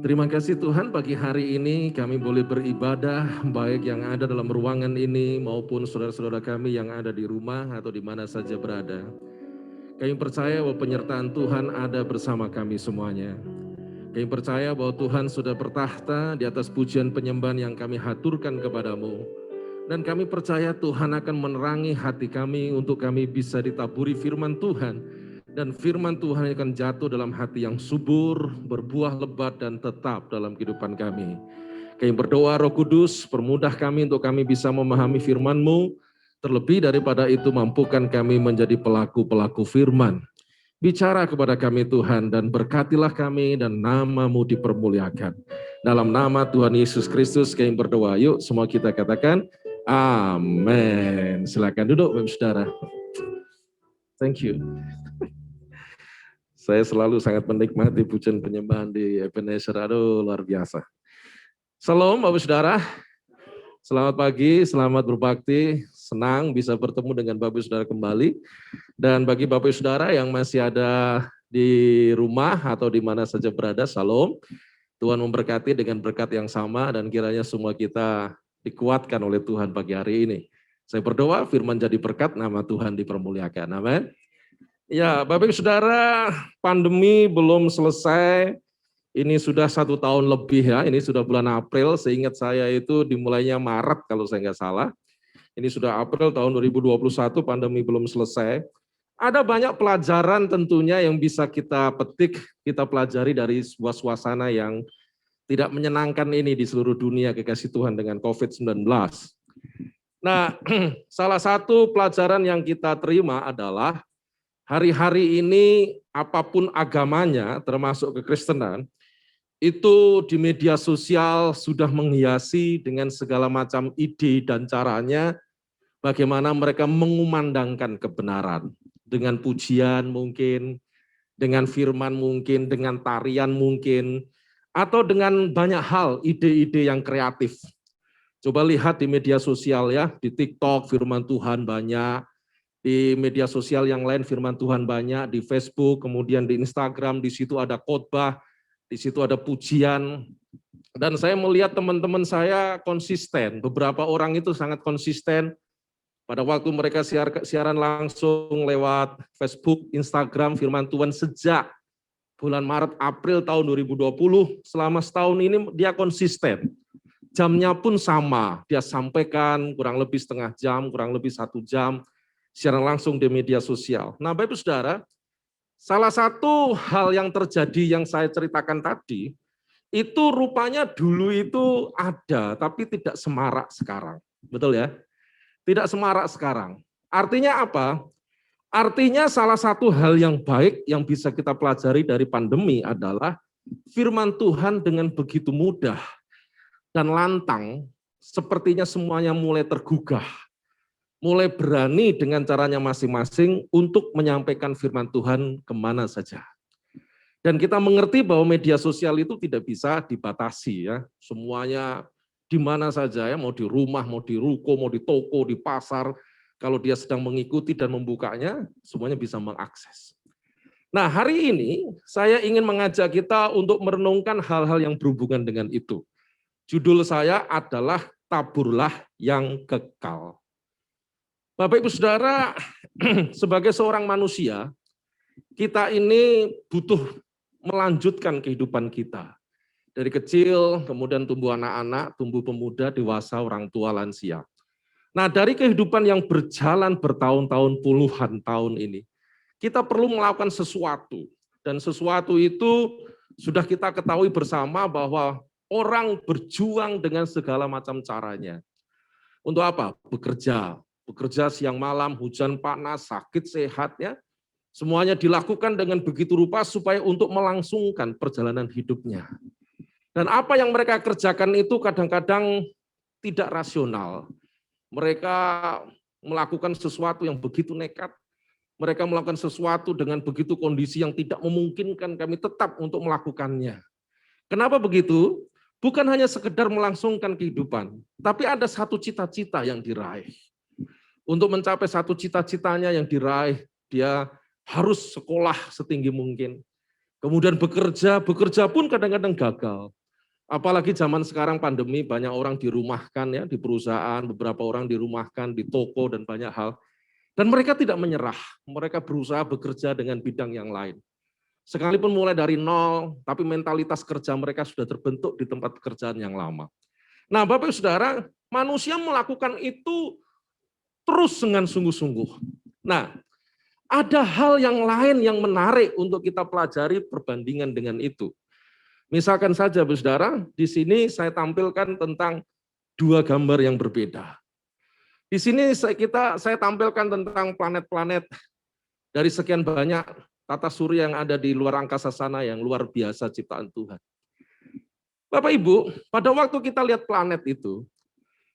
Terima kasih Tuhan, pagi hari ini kami boleh beribadah, baik yang ada dalam ruangan ini maupun saudara-saudara kami yang ada di rumah atau di mana saja berada. Kami percaya bahwa penyertaan Tuhan ada bersama kami semuanya. Kami percaya bahwa Tuhan sudah bertahta di atas pujian penyembahan yang kami haturkan kepadamu. Dan kami percaya Tuhan akan menerangi hati kami untuk kami bisa ditaburi firman Tuhan. Dan firman Tuhan akan jatuh dalam hati yang subur, berbuah lebat dan tetap dalam kehidupan kami. Kami berdoa Roh Kudus, permudah kami untuk kami bisa memahami firman-Mu. Terlebih daripada itu mampukan kami menjadi pelaku-pelaku firman. Bicara kepada kami Tuhan dan berkatilah kami dan nama-Mu dipermuliakan. Dalam nama Tuhan Yesus Kristus kami berdoa. Yuk semua kita katakan amin. Silakan duduk Bapak Saudara. Thank you. Saya selalu sangat menikmati pujian penyembahan di Ebenezer. Aduh luar biasa. Salam Bapak Saudara. Selamat pagi, selamat berbakti. Senang bisa bertemu dengan Bapak Saudara kembali. Dan bagi Bapak Saudara yang masih ada di rumah atau di mana saja berada, salam. Tuhan memberkati dengan berkat yang sama dan kiranya semua kita dikuatkan oleh Tuhan pagi hari ini. Saya berdoa firman jadi berkat, nama Tuhan dipermuliakan. Amin. Ya, Bapak Saudara, pandemi belum selesai. Ini sudah 1 tahun lebih ya, ini sudah bulan April, seingat saya itu dimulainya Maret kalau saya nggak salah. Ini sudah April tahun 2021, pandemi belum selesai. Ada banyak pelajaran tentunya yang bisa kita petik, kita pelajari dari sebuah suasana yang tidak menyenangkan ini di seluruh dunia, kekasih Tuhan dengan COVID-19. Nah, salah satu pelajaran yang kita terima adalah hari-hari ini apapun agamanya, termasuk kekristenan, itu di media sosial sudah menghiasi dengan segala macam ide dan caranya bagaimana mereka mengumandangkan kebenaran. Dengan pujian mungkin, dengan firman mungkin, dengan tarian mungkin, atau dengan banyak hal, ide-ide yang kreatif. Coba lihat di media sosial ya, di TikTok firman Tuhan banyak, di media sosial yang lain firman Tuhan banyak, di Facebook, kemudian di Instagram, di situ ada khotbah, di situ ada pujian. Dan saya melihat teman-teman saya konsisten, beberapa orang itu sangat konsisten. Pada waktu mereka siaran langsung lewat Facebook, Instagram, firman Tuhan sejak bulan Maret, April tahun 2020, selama setahun ini dia konsisten. Jamnya pun sama, dia sampaikan kurang lebih setengah jam, kurang lebih 1 jam, siaran langsung di media sosial. Nah Bapak Saudara, salah satu hal yang terjadi yang saya ceritakan tadi, itu rupanya dulu itu ada, tapi tidak semarak sekarang. Betul ya? Tidak semarak sekarang. Artinya apa? Artinya salah satu hal yang baik yang bisa kita pelajari dari pandemi adalah firman Tuhan dengan begitu mudah dan lantang, sepertinya semuanya mulai tergugah, mulai berani dengan caranya masing-masing untuk menyampaikan firman Tuhan kemana saja. Dan kita mengerti bahwa media sosial itu tidak bisa dibatasi ya, semuanya di mana saja ya, mau di rumah, mau di ruko, mau di toko, di pasar, kalau dia sedang mengikuti dan membukanya, semuanya bisa mengakses. Nah hari ini saya ingin mengajak kita untuk merenungkan hal-hal yang berhubungan dengan itu. Judul saya adalah Taburlah yang Kekal. Bapak Ibu Saudara, sebagai seorang manusia, kita ini butuh melanjutkan kehidupan kita. Dari kecil, kemudian tumbuh anak-anak, tumbuh pemuda, dewasa, orang tua, lansia. Nah dari kehidupan yang berjalan bertahun-tahun, puluhan tahun ini, kita perlu melakukan sesuatu. Dan sesuatu itu sudah kita ketahui bersama bahwa orang berjuang dengan segala macam caranya. Untuk apa? Bekerja. Bekerja siang malam, hujan panas, sakit sehat ya. Semuanya dilakukan dengan begitu rupa supaya untuk melangsungkan perjalanan hidupnya. Dan apa yang mereka kerjakan itu kadang-kadang tidak rasional. Mereka melakukan sesuatu yang begitu nekat. Mereka melakukan sesuatu dengan begitu kondisi yang tidak memungkinkan kami tetap untuk melakukannya. Kenapa begitu? Bukan hanya sekedar melangsungkan kehidupan, tapi ada satu cita-cita yang diraih. Untuk mencapai satu cita-citanya yang diraih, dia harus sekolah setinggi mungkin. Kemudian bekerja pun kadang-kadang gagal. Apalagi zaman sekarang pandemi, banyak orang dirumahkan ya, di perusahaan, beberapa orang dirumahkan, di toko, dan banyak hal. Dan mereka tidak menyerah, mereka berusaha bekerja dengan bidang yang lain. Sekalipun mulai dari nol, tapi mentalitas kerja mereka sudah terbentuk di tempat pekerjaan yang lama. Nah, Bapak Saudara, manusia melakukan itu terus dengan sungguh-sungguh. Nah, ada hal yang lain yang menarik untuk kita pelajari perbandingan dengan itu. Misalkan saja, Bapak Saudara, di sini saya tampilkan tentang dua gambar yang berbeda. Di sini saya tampilkan tentang planet-planet dari sekian banyak tata surya yang ada di luar angkasa sana yang luar biasa ciptaan Tuhan. Bapak Ibu, pada waktu kita lihat planet itu,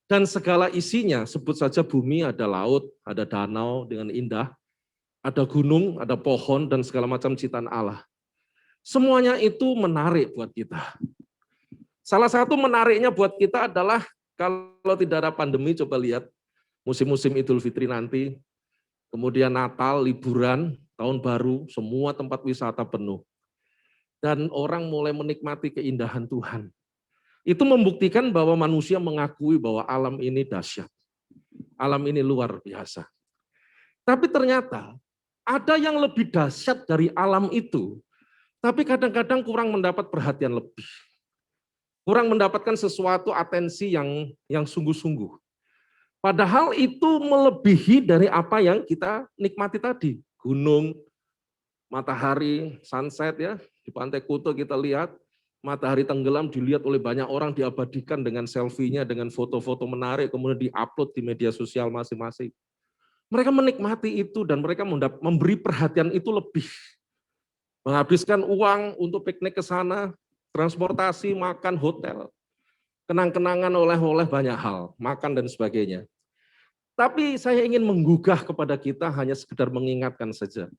dan segala isinya, sebut saja bumi, ada laut, ada danau dengan indah, ada gunung, ada pohon, dan segala macam ciptaan Allah. Semuanya itu menarik buat kita. Salah satu menariknya buat kita adalah kalau tidak ada pandemi, coba lihat musim-musim Idul Fitri nanti, kemudian Natal, liburan, tahun baru, semua tempat wisata penuh. Dan orang mulai menikmati keindahan Tuhan. Itu membuktikan bahwa manusia mengakui bahwa alam ini dahsyat. Alam ini luar biasa. Tapi ternyata ada yang lebih dahsyat dari alam itu, tapi kadang-kadang kurang mendapat perhatian lebih. Kurang mendapatkan sesuatu atensi yang sungguh-sungguh. Padahal itu melebihi dari apa yang kita nikmati tadi. Gunung, matahari, sunset ya, di Pantai Kuta kita lihat, matahari tenggelam dilihat oleh banyak orang, diabadikan dengan selfie-nya, dengan foto-foto menarik, kemudian di-upload di media sosial masing-masing. Mereka menikmati itu dan mereka memberi perhatian itu lebih. Menghabiskan uang untuk piknik ke sana, transportasi, makan, hotel, kenang-kenangan, oleh-oleh banyak hal, makan dan sebagainya. Tapi saya ingin menggugah kepada kita hanya sekedar mengingatkan saja,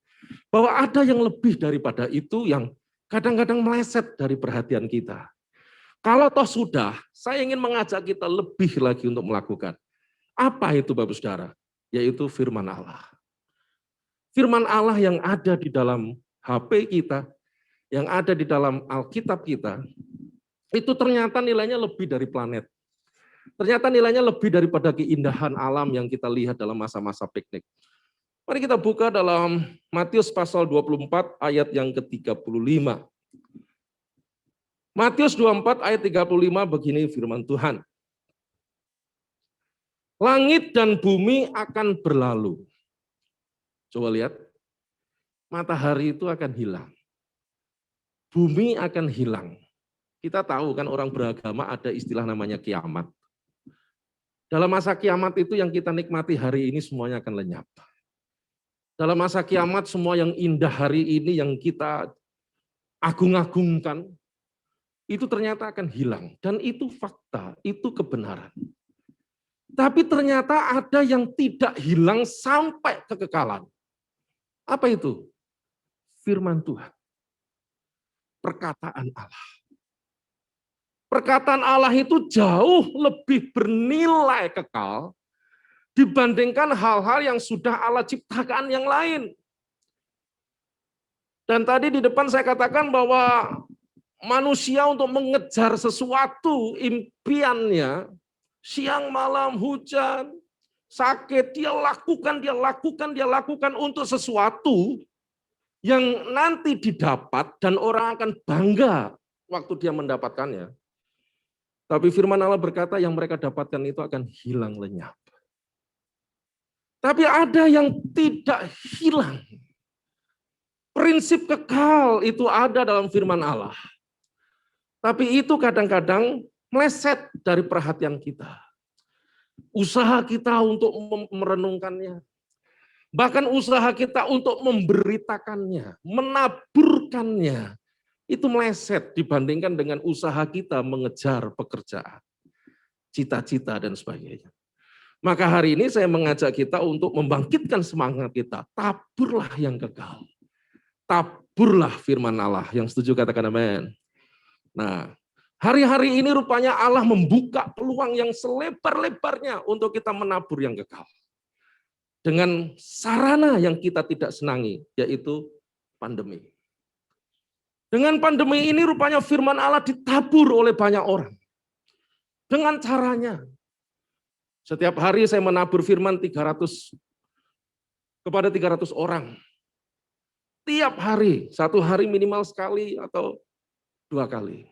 bahwa ada yang lebih daripada itu yang kadang-kadang meleset dari perhatian kita. Kalau toh sudah, saya ingin mengajak kita lebih lagi untuk melakukan. Apa itu Bapak Saudara? Yaitu firman Allah. Firman Allah yang ada di dalam HP kita, yang ada di dalam Alkitab kita, itu ternyata nilainya lebih dari planet. Ternyata nilainya lebih daripada keindahan alam yang kita lihat dalam masa-masa piknik. Mari kita buka dalam Matius pasal 24 ayat yang ke-35. Matius 24 ayat 35 begini firman Tuhan. Langit dan bumi akan berlalu. Coba lihat, matahari itu akan hilang. Bumi akan hilang. Kita tahu kan orang beragama ada istilah namanya kiamat. Dalam masa kiamat itu yang kita nikmati hari ini semuanya akan lenyap. Dalam masa kiamat semua yang indah hari ini yang kita agung-agungkan, itu ternyata akan hilang. Dan itu fakta, itu kebenaran. Tapi ternyata ada yang tidak hilang sampai kekekalan. Apa itu? Firman Tuhan. Perkataan Allah. Perkataan Allah itu jauh lebih bernilai kekal dibandingkan hal-hal yang sudah Allah ciptakan yang lain. Dan tadi di depan saya katakan bahwa manusia untuk mengejar sesuatu, impiannya, siang malam hujan, sakit, dia lakukan untuk sesuatu yang nanti didapat dan orang akan bangga waktu dia mendapatkannya. Tapi firman Allah berkata yang mereka dapatkan itu akan hilang lenyap. Tapi ada yang tidak hilang. Prinsip kekal itu ada dalam firman Allah. Tapi itu kadang-kadang meleset dari perhatian kita. Usaha kita untuk merenungkannya. Bahkan usaha kita untuk memberitakannya, menaburkannya. Itu meleset dibandingkan dengan usaha kita mengejar pekerjaan, cita-cita dan sebagainya. Maka hari ini saya mengajak kita untuk membangkitkan semangat kita. Taburlah yang kekal. Taburlah firman Allah. Yang setuju katakan amin. Nah, hari-hari ini rupanya Allah membuka peluang yang selebar-lebarnya untuk kita menabur yang kekal. Dengan sarana yang kita tidak senangi, yaitu pandemi. Dengan pandemi ini rupanya firman Allah ditabur oleh banyak orang. Dengan caranya. Setiap hari saya menabur firman 300 kepada 300 orang. Tiap hari, satu hari minimal sekali atau 2 kali.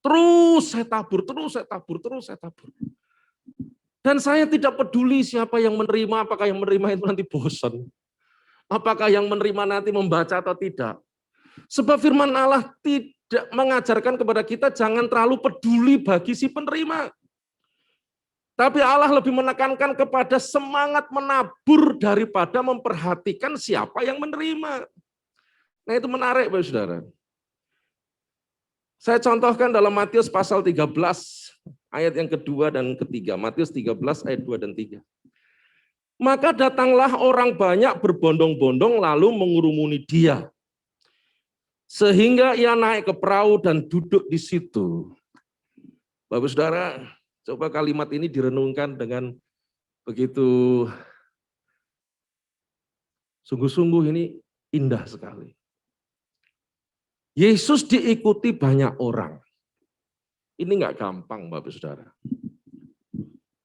Terus saya tabur, terus saya tabur, terus saya tabur. Dan saya tidak peduli siapa yang menerima, apakah yang menerima itu nanti bosan. Apakah yang menerima nanti membaca atau tidak. Sebab firman Allah tidak mengajarkan kepada kita jangan terlalu peduli bagi si penerima. Tapi Allah lebih menekankan kepada semangat menabur daripada memperhatikan siapa yang menerima. Nah itu menarik Bapak Saudara. Saya contohkan dalam Matius pasal 13 ayat yang kedua dan ketiga. Matius 13 ayat 2 dan 3. Maka datanglah orang banyak berbondong-bondong lalu mengurumuni dia. Sehingga ia naik ke perahu dan duduk di situ. Bapak Saudara, coba kalimat ini direnungkan dengan begitu sungguh-sungguh, ini indah sekali. Yesus diikuti banyak orang. Ini enggak gampang Bapak Saudara.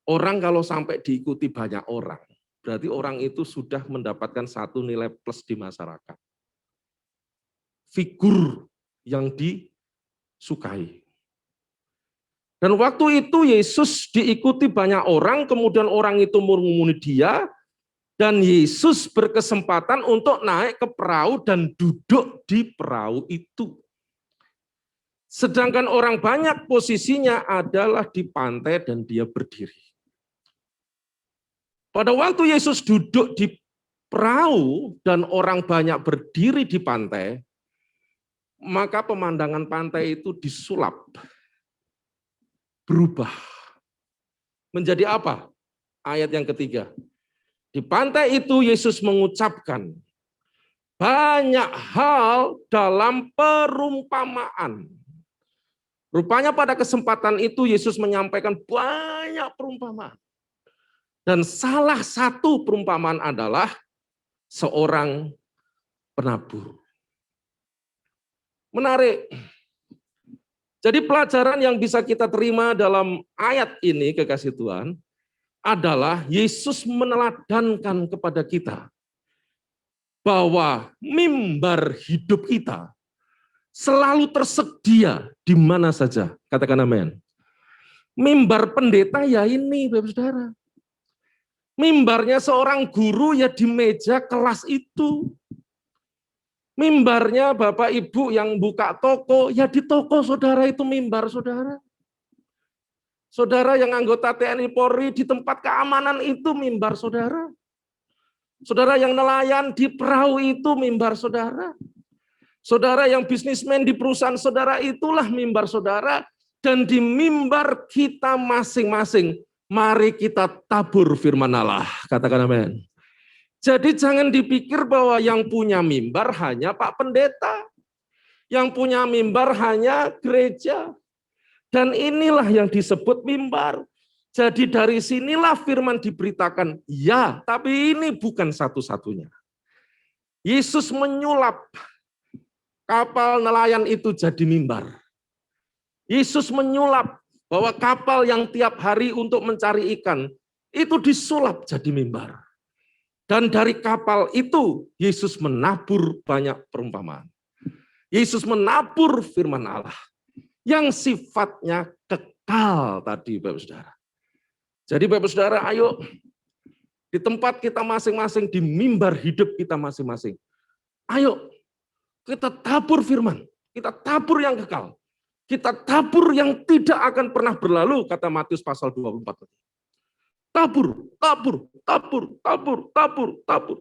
Orang kalau sampai diikuti banyak orang, berarti orang itu sudah mendapatkan satu nilai plus di masyarakat. Figur yang disukai. Dan waktu itu Yesus diikuti banyak orang, kemudian orang itu mengurumuni dia, dan Yesus berkesempatan untuk naik ke perahu dan duduk di perahu itu. Sedangkan orang banyak posisinya adalah di pantai dan dia berdiri. Pada waktu Yesus duduk di perahu dan orang banyak berdiri di pantai, maka pemandangan pantai itu disulap. Berubah. Menjadi apa? Ayat yang ketiga. Di pantai itu Yesus mengucapkan banyak hal dalam perumpamaan. Rupanya pada kesempatan itu Yesus menyampaikan banyak perumpamaan. Dan salah satu perumpamaan adalah seorang penabur. Menarik. Jadi pelajaran yang bisa kita terima dalam ayat ini, kekasih Tuhan, adalah Yesus meneladankan kepada kita bahwa mimbar hidup kita selalu tersedia di mana saja. Katakan amin. Mimbar pendeta ya ini, Bapak Saudara. Mimbarnya seorang guru ya di meja kelas itu. Mimbarnya Bapak Ibu yang buka toko, ya di toko saudara itu mimbar saudara. Saudara yang anggota TNI Polri di tempat keamanan itu mimbar saudara. Saudara yang nelayan di perahu itu mimbar saudara. Saudara yang bisnismen di perusahaan saudara itulah mimbar saudara. Dan di mimbar kita masing-masing, mari kita tabur firman Allah. Katakan amin. Jadi jangan dipikir bahwa yang punya mimbar hanya Pak Pendeta. Yang punya mimbar hanya gereja. Dan inilah yang disebut mimbar. Jadi dari sinilah firman diberitakan, ya, tapi ini bukan satu-satunya. Yesus menyulap kapal nelayan itu jadi mimbar. Yesus menyulap bahwa kapal yang tiap hari untuk mencari ikan, itu disulap jadi mimbar. Dan dari kapal itu, Yesus menabur banyak perumpamaan. Yesus menabur firman Allah yang sifatnya kekal tadi, Bapak Saudara. Jadi Bapak Saudara, ayo di tempat kita masing-masing, di mimbar hidup kita masing-masing. Ayo kita tabur firman, kita tabur yang kekal. Kita tabur yang tidak akan pernah berlalu, kata Matius pasal 24. Tabur, tabur, tabur, tabur, tabur, tabur.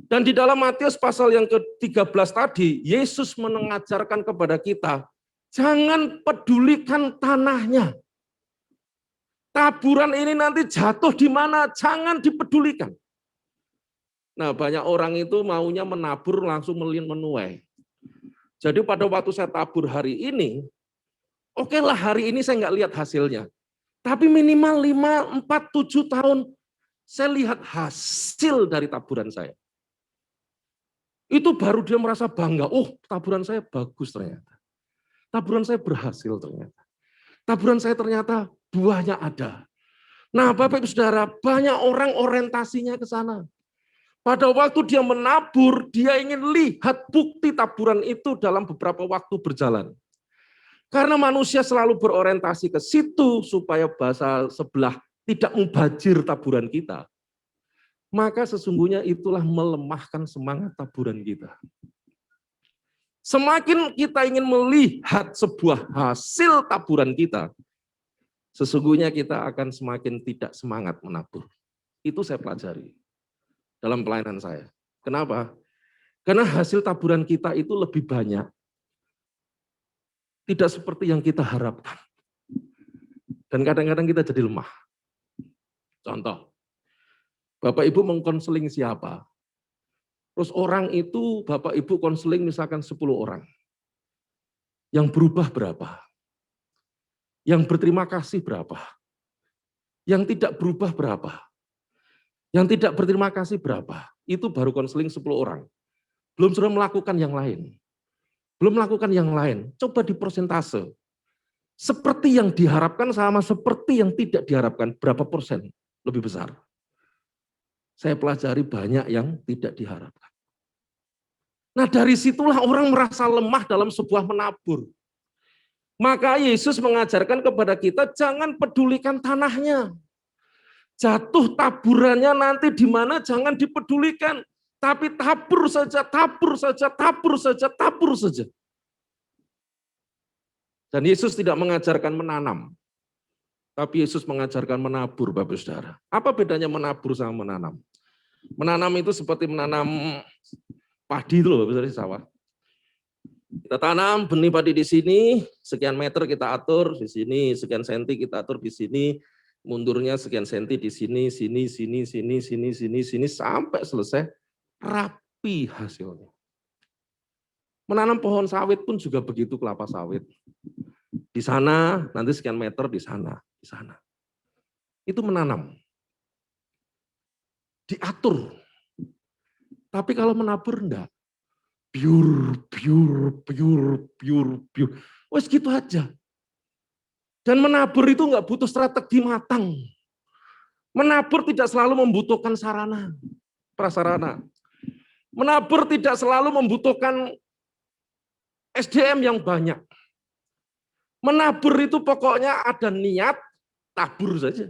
Dan di dalam Matius pasal yang ke-13 tadi, Yesus mengajarkan kepada kita, jangan pedulikan tanahnya. Taburan ini nanti jatuh di mana, jangan dipedulikan. Nah, banyak orang itu maunya menabur langsung menuai. Jadi pada waktu saya tabur hari ini, oke lah hari ini saya nggak lihat hasilnya. Tapi minimal 5, 4, 7 tahun saya lihat hasil dari taburan saya. Itu baru dia merasa bangga. Oh, taburan saya bagus ternyata. Taburan saya berhasil ternyata. Taburan saya ternyata buahnya ada. Nah, Bapak Ibu Saudara, banyak orang orientasinya ke sana. Pada waktu dia menabur, dia ingin lihat bukti taburan itu dalam beberapa waktu berjalan. Karena manusia selalu berorientasi ke situ supaya bahasa sebelah tidak mubazir taburan kita. Maka sesungguhnya itulah melemahkan semangat taburan kita. Semakin kita ingin melihat sebuah hasil taburan kita, sesungguhnya kita akan semakin tidak semangat menabur. Itu saya pelajari dalam pelayanan saya. Kenapa? Karena hasil taburan kita itu lebih banyak. Tidak seperti yang kita harapkan. Dan kadang-kadang kita jadi lemah. Contoh, Bapak Ibu mengkonseling siapa? Terus orang itu Bapak Ibu konseling misalkan 10 orang. Yang berubah berapa? Yang berterima kasih berapa? Yang tidak berubah berapa? Yang tidak berterima kasih berapa? Itu baru konseling 10 orang. Belum sudah melakukan yang lain. Belum melakukan yang lain. Coba dipersentase. Seperti yang diharapkan sama seperti yang tidak diharapkan. Berapa persen lebih besar? Saya pelajari banyak yang tidak diharapkan. Nah, dari situlah orang merasa lemah dalam sebuah menabur. Maka Yesus mengajarkan kepada kita, jangan pedulikan tanahnya. Jatuh taburannya nanti di mana jangan dipedulikan. Tapi tabur saja, tabur saja, tabur saja, tabur saja. Dan Yesus tidak mengajarkan menanam. Tapi Yesus mengajarkan menabur, Bapak Saudara. Apa bedanya menabur sama menanam? Menanam itu seperti menanam padi itu loh, Bapak Saudara, di sawah. Kita tanam benih padi di sini, sekian meter kita atur di sini, sekian senti kita atur di sini, mundurnya sekian senti di sini, sini, sampai selesai rapi hasilnya. Menanam pohon sawit pun juga begitu, kelapa sawit. Di sana nanti sekian meter di sana, di sana. Itu menanam. Diatur. Tapi kalau menabur enggak. Pure. Wes gitu aja. Dan menabur itu enggak butuh strategi matang. Menabur tidak selalu membutuhkan sarana, prasarana. Menabur tidak selalu membutuhkan SDM yang banyak. Menabur itu pokoknya ada niat, tabur saja.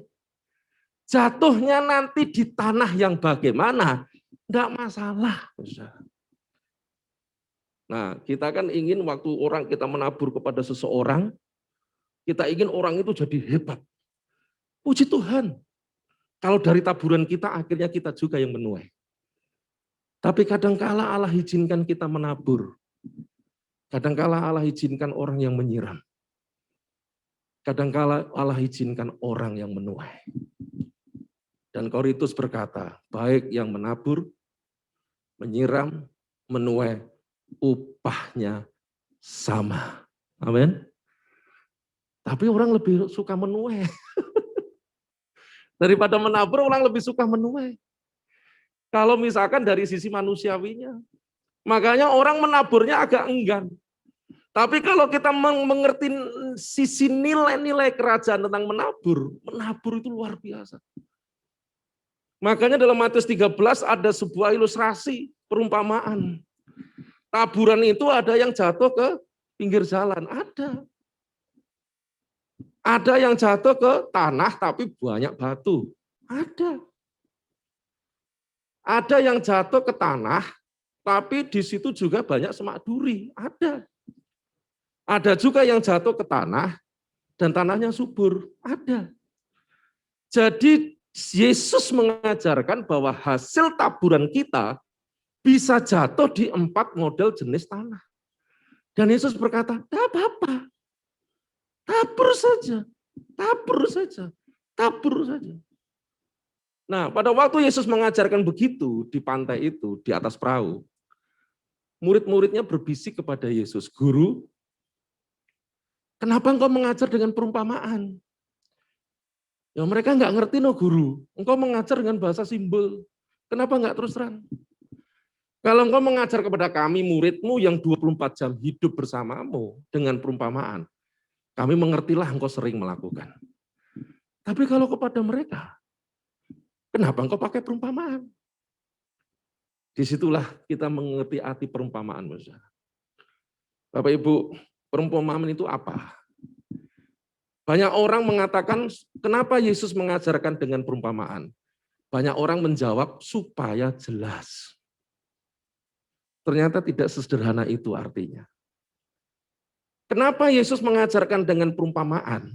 Jatuhnya nanti di tanah yang bagaimana, enggak masalah. Nah, kita kan ingin waktu orang kita menabur kepada seseorang, kita ingin orang itu jadi hebat. Puji Tuhan. Kalau dari taburan kita, akhirnya kita juga yang menuai. Tapi kadangkala Allah izinkan kita menabur. Kadangkala Allah izinkan orang yang menyiram. Kadangkala Allah izinkan orang yang menuai. Dan Korintus berkata, baik yang menabur, menyiram, menuai, upahnya sama. Amin. Tapi orang lebih suka menuai. Daripada menabur, orang lebih suka menuai. Kalau misalkan dari sisi manusiawinya. Makanya orang menaburnya agak enggan. Tapi kalau kita mengerti sisi nilai-nilai kerajaan tentang menabur itu luar biasa. Makanya dalam Matius 13 ada sebuah ilustrasi, perumpamaan. Taburan itu ada yang jatuh ke pinggir jalan, ada. Ada yang jatuh ke tanah tapi banyak batu, ada. Ada yang jatuh ke tanah tapi di situ juga banyak semak duri, ada. Ada juga yang jatuh ke tanah dan tanahnya subur, ada. Jadi Yesus mengajarkan bahwa hasil taburan kita bisa jatuh di 4 model jenis tanah. Dan Yesus berkata, tidak apa-apa. Tabur saja, tabur saja, tabur saja. Nah, pada waktu Yesus mengajarkan begitu di pantai itu, di atas perahu, murid-muridnya berbisik kepada Yesus, Guru, kenapa engkau mengajar dengan perumpamaan? Ya mereka nggak ngerti no Guru, engkau mengajar dengan bahasa simbol, kenapa nggak terus terang? Kalau engkau mengajar kepada kami, muridmu yang 24 jam hidup bersamamu dengan perumpamaan, kami mengertilah engkau sering melakukan. Tapi kalau kepada mereka, kenapa engkau pakai perumpamaan? Disitulah kita mengerti arti perumpamaan. Bapak Ibu, perumpamaan itu apa? Banyak orang mengatakan, kenapa Yesus mengajarkan dengan perumpamaan? Banyak orang menjawab, supaya jelas. Ternyata tidak sesederhana itu artinya. Kenapa Yesus mengajarkan dengan perumpamaan?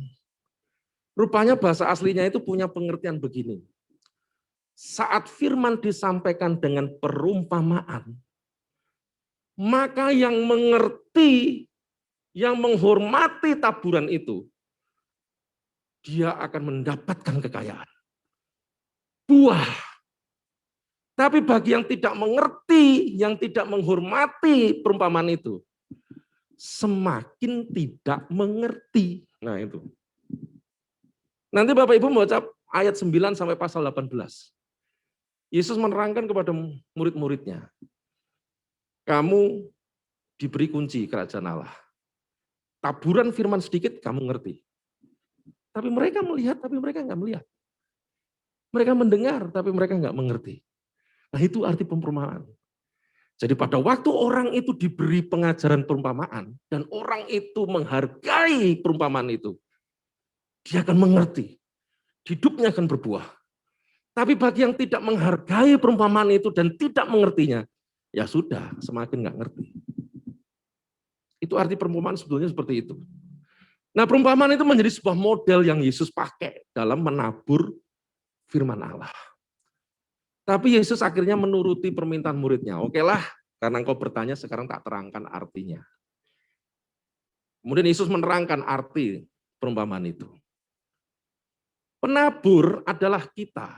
Rupanya bahasa aslinya itu punya pengertian begini. Saat firman disampaikan dengan perumpamaan, maka yang mengerti, yang menghormati taburan itu, dia akan mendapatkan kekayaan. Buah. Tapi bagi yang tidak mengerti, yang tidak menghormati perumpamaan itu, semakin tidak mengerti. Nah itu. Nanti Bapak Ibu baca ayat 9 sampai pasal 18. Yesus menerangkan kepada murid-muridnya, kamu diberi kunci kerajaan Allah. Taburan firman sedikit kamu ngerti. Tapi mereka melihat, tapi mereka nggak melihat. Mereka mendengar, tapi mereka nggak mengerti. Nah itu arti perumpamaan. Jadi pada waktu orang itu diberi pengajaran perumpamaan, dan orang itu menghargai perumpamaan itu, dia akan mengerti. Hidupnya akan berbuah. Tapi bagi yang tidak menghargai perumpamaan itu dan tidak mengertinya, ya sudah, semakin nggak ngerti. Itu arti perumpamaan sebetulnya seperti itu. Nah, perumpamaan itu menjadi sebuah model yang Yesus pakai dalam menabur firman Allah. Tapi Yesus akhirnya menuruti permintaan muridnya. Oke lah, karena engkau bertanya, sekarang tak terangkan artinya. Kemudian Yesus menerangkan arti perumpamaan itu. Penabur adalah kita.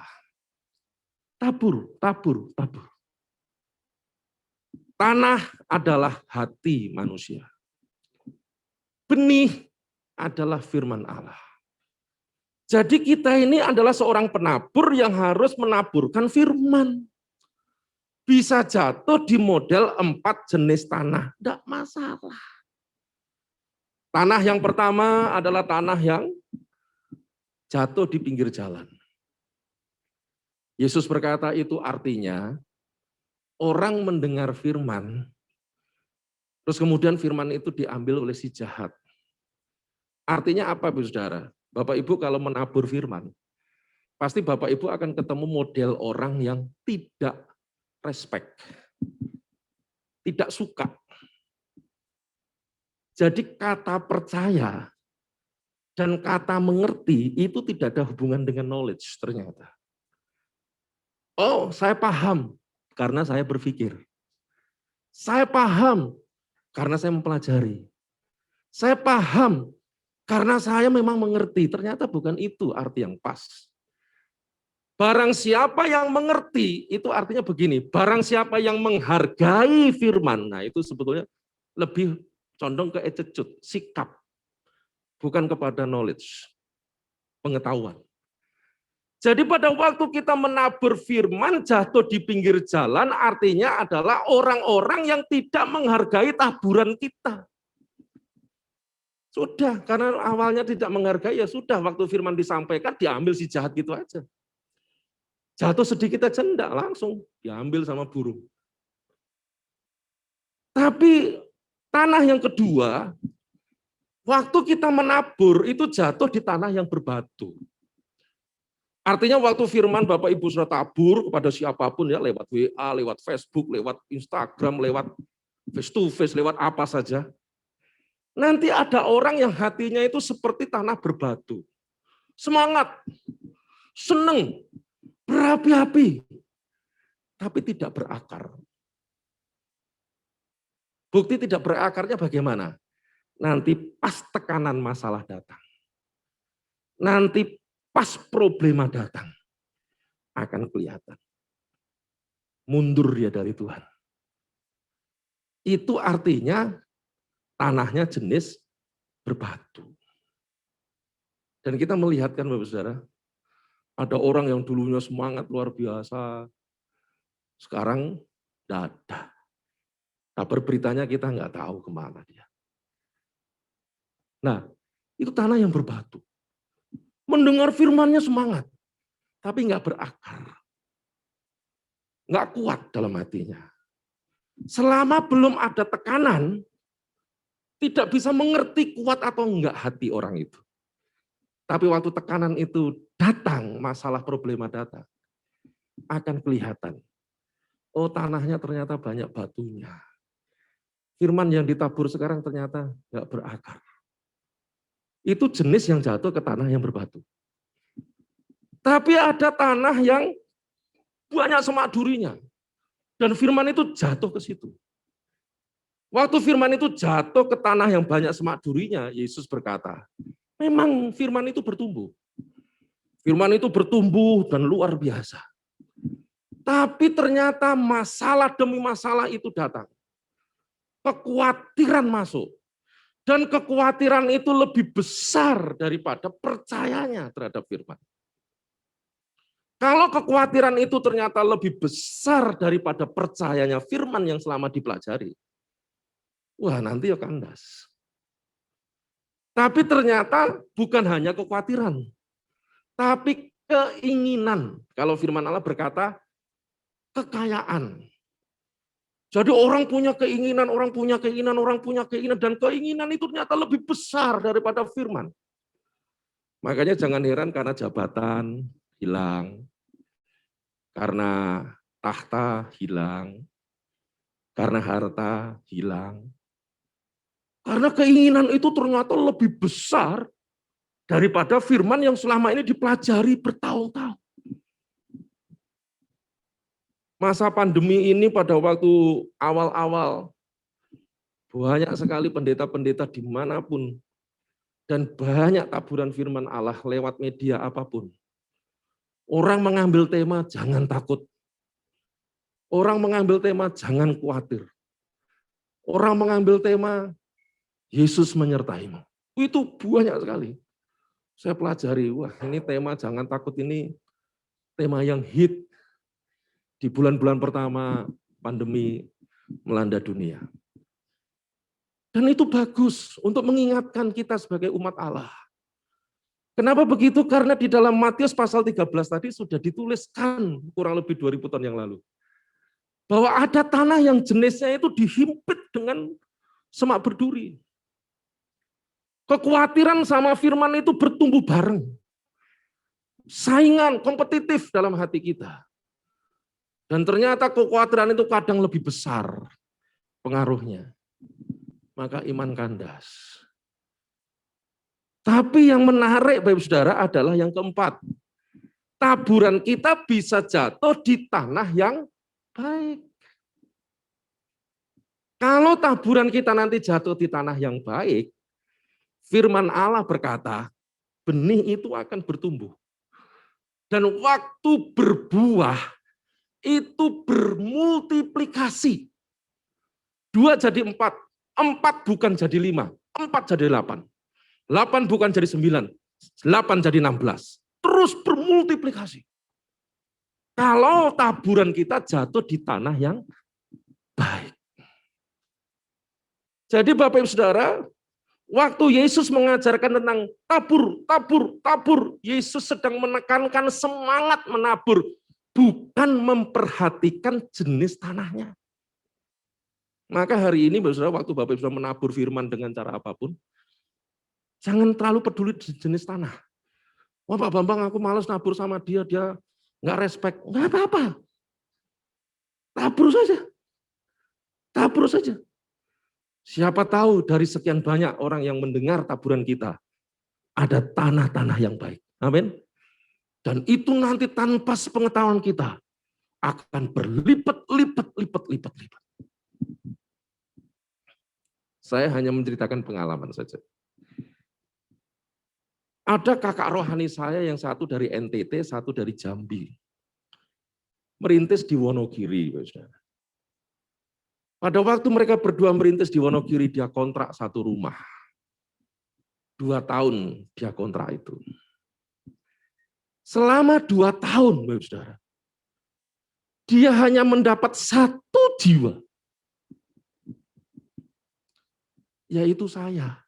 Tabur, tabur, tabur. Tanah adalah hati manusia. Benih adalah firman Allah. Jadi kita ini adalah seorang penabur yang harus menaburkan firman. Bisa jatuh di model 4 jenis tanah, tidak masalah. Tanah yang pertama adalah tanah yang jatuh di pinggir jalan. Yesus berkata itu artinya orang mendengar firman, terus kemudian firman itu diambil oleh si jahat. Artinya apa, Bu Saudara? Bapak Ibu kalau menabur firman, pasti Bapak Ibu akan ketemu model orang yang tidak respect, tidak suka. Jadi kata percaya dan kata mengerti itu tidak ada hubungan dengan knowledge ternyata. Oh, saya paham karena saya berpikir. Saya paham karena saya mempelajari. Saya paham karena saya memang mengerti. Ternyata bukan itu arti yang pas. Barang siapa yang mengerti, itu artinya begini, barang siapa yang menghargai firman, nah itu sebetulnya lebih condong ke attitude, sikap, bukan kepada knowledge, pengetahuan. Jadi pada waktu kita menabur firman jatuh di pinggir jalan, artinya adalah orang-orang yang tidak menghargai taburan kita. Sudah, karena awalnya tidak menghargai, ya sudah, waktu firman disampaikan, diambil si jahat gitu aja. Jatuh sedikit aja enggak, langsung diambil sama burung. Tapi tanah yang kedua, waktu kita menabur itu jatuh di tanah yang berbatu. Artinya waktu firman Bapak Ibu sudah tabur kepada siapapun ya, lewat WA, lewat Facebook, lewat Instagram, lewat face to face, lewat apa saja. Nanti ada orang yang hatinya itu seperti tanah berbatu. Semangat, seneng, berapi-api, tapi tidak berakar. Bukti tidak berakarnya bagaimana? Nanti pas tekanan masalah datang. Nanti pas problema datang. Akan kelihatan. Mundur dia dari Tuhan. Itu artinya tanahnya jenis berbatu. Dan kita melihatkan Bapak Saudara, ada orang yang dulunya semangat luar biasa, sekarang Tidak ada. Kabar beritanya kita nggak tahu kemana dia. Nah, itu tanah yang berbatu. Mendengar firman-Nya semangat, tapi nggak berakar. Nggak kuat dalam hatinya. Selama belum ada tekanan, tidak bisa mengerti kuat atau enggak hati orang itu. Tapi waktu tekanan itu datang, masalah problema datang, akan kelihatan. Oh, tanahnya ternyata banyak batunya. Firman yang ditabur sekarang ternyata nggak berakar. Itu jenis yang jatuh ke tanah yang berbatu. Tapi ada tanah yang banyak semak durinya. Dan firman itu jatuh ke situ. Waktu firman itu jatuh ke tanah yang banyak semak durinya, Yesus berkata, memang firman itu bertumbuh. Firman itu bertumbuh dan luar biasa. Tapi ternyata masalah demi masalah itu datang. Kekhawatiran masuk. Dan kekhawatiran itu lebih besar daripada percayanya terhadap firman. Kalau kekhawatiran itu ternyata lebih besar daripada percayanya firman yang selama dipelajari, wah nanti ya kandas. Tapi ternyata bukan hanya kekhawatiran, tapi keinginan. Kalau firman Allah berkata, kekayaan. Jadi orang punya keinginan, orang punya keinginan, orang punya keinginan, dan keinginan itu ternyata lebih besar daripada firman. Makanya jangan heran karena jabatan hilang, karena tahta hilang, karena harta hilang. Karena keinginan itu ternyata lebih besar daripada firman yang selama ini dipelajari bertahun-tahun. Masa pandemi ini pada waktu awal-awal, banyak sekali pendeta-pendeta dimanapun, dan banyak taburan firman Allah lewat media apapun. Orang mengambil tema, jangan takut. Orang mengambil tema, jangan khawatir. Orang mengambil tema, Yesus menyertaimu. Itu banyak sekali. Saya pelajari, wah ini tema jangan takut ini tema yang hit di bulan-bulan pertama pandemi melanda dunia. Dan itu bagus untuk mengingatkan kita sebagai umat Allah. Kenapa begitu? Karena di dalam Matius pasal 13 tadi sudah dituliskan kurang lebih 2000 tahun yang lalu. Bahwa ada tanah yang jenisnya itu dihimpit dengan semak berduri. Kekhawatiran sama firman itu bertumbuh bareng. Saingan, kompetitif dalam hati kita. Dan ternyata kekhawatiran itu kadang lebih besar pengaruhnya. Maka iman kandas. Tapi yang menarik Bapak Saudara adalah yang keempat. Taburan kita bisa jatuh di tanah yang baik. Kalau taburan kita nanti jatuh di tanah yang baik, firman Allah berkata, benih itu akan bertumbuh. Dan waktu berbuah, itu bermultiplikasi. 2 jadi 4, 4 bukan jadi 5, 4 jadi 8. 8 bukan jadi 9, 8 jadi 16. Terus bermultiplikasi. Kalau taburan kita jatuh di tanah yang baik. Jadi Bapak Ibu Saudara, waktu Yesus mengajarkan tentang tabur, tabur, tabur, Yesus sedang menekankan semangat menabur, bukan memperhatikan jenis tanahnya. Maka hari ini Bapak Saudara, waktu Bapak Ibu Saudara menabur firman dengan cara apapun, jangan terlalu peduli jenis tanah. Wah Pak Bambang, aku malas nabur sama dia nggak respect. Nggak apa-apa. Tabur saja. Tabur saja. Siapa tahu dari sekian banyak orang yang mendengar taburan kita, ada tanah-tanah yang baik. Amin. Dan itu nanti tanpa sepengetahuan kita akan berlipat-lipat. Saya hanya menceritakan pengalaman saja. Ada kakak rohani saya yang satu dari NTT, satu dari Jambi. Merintis di Wonogiri. Pada waktu mereka berdua merintis di Wonogiri, dia kontrak satu rumah. 2 tahun dia kontrak itu. Selama 2 tahun, Bapak Saudara, dia hanya mendapat 1 jiwa, yaitu saya.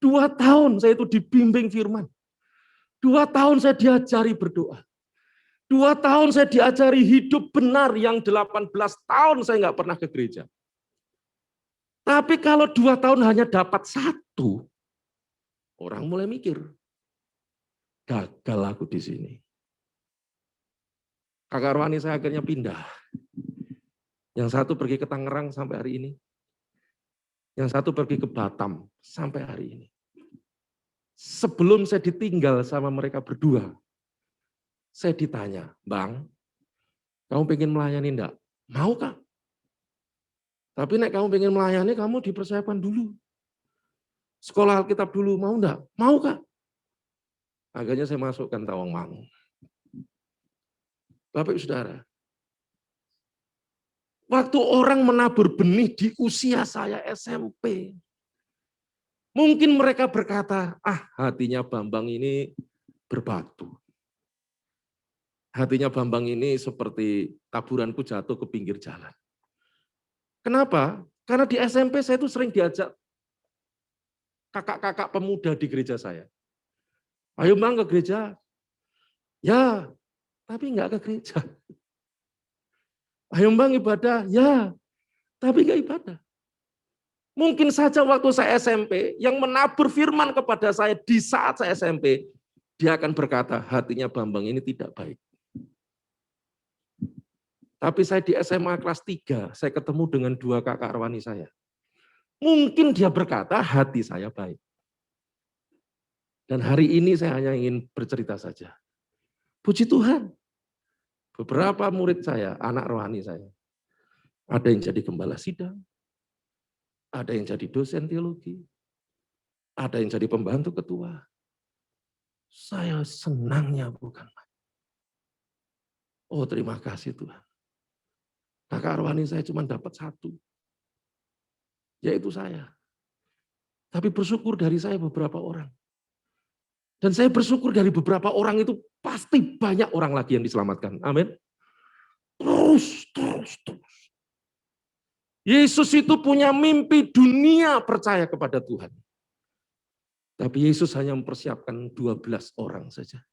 2 tahun saya itu dibimbing firman. 2 tahun saya diajari berdoa. 2 tahun saya diajari hidup benar yang 18 tahun saya nggak pernah ke gereja. Tapi kalau 2 tahun hanya dapat 1, orang mulai mikir, gagal aku di sini. Kakak rohani saya akhirnya pindah. Yang satu pergi ke Tangerang sampai hari ini. Yang satu pergi ke Batam sampai hari ini. Sebelum saya ditinggal sama mereka berdua, saya ditanya, Bang, kamu pengen melayani enggak? Mau Kak? Tapi nek kamu pengen melayani, kamu dipersiapkan dulu. Sekolah Alkitab dulu, mau enggak? Mau Kak? Akhirnya saya masukkan Tawangmangu. Bapak Ibu Saudara, waktu orang menabur benih di usia saya SMP, mungkin mereka berkata, hatinya Bambang ini berbatu. Hatinya Bambang ini seperti taburanku jatuh ke pinggir jalan. Kenapa? Karena di SMP saya itu sering diajak kakak-kakak pemuda di gereja saya. Ayo Bang ke gereja. Ya, tapi enggak ke gereja. Ayo Bang ibadah. Ya, tapi enggak ibadah. Mungkin saja waktu saya SMP, yang menabur firman kepada saya di saat saya SMP, dia akan berkata, hatinya Bambang ini tidak baik. Tapi saya di SMA kelas 3, saya ketemu dengan 2 kakak rohani saya. Mungkin dia berkata, hati saya baik. Dan hari ini saya hanya ingin bercerita saja. Puji Tuhan, beberapa murid saya, anak rohani saya, ada yang jadi gembala sidang, ada yang jadi dosen teologi, ada yang jadi pembantu ketua. Saya senangnya bukan main. Oh terima kasih Tuhan. Kakak rohani saya cuma dapat 1, yaitu saya. Tapi bersyukur dari saya beberapa orang. Dan saya bersyukur dari beberapa orang itu pasti banyak orang lagi yang diselamatkan. Amin. Terus. Yesus itu punya mimpi dunia percaya kepada Tuhan. Tapi Yesus hanya mempersiapkan 12 orang saja.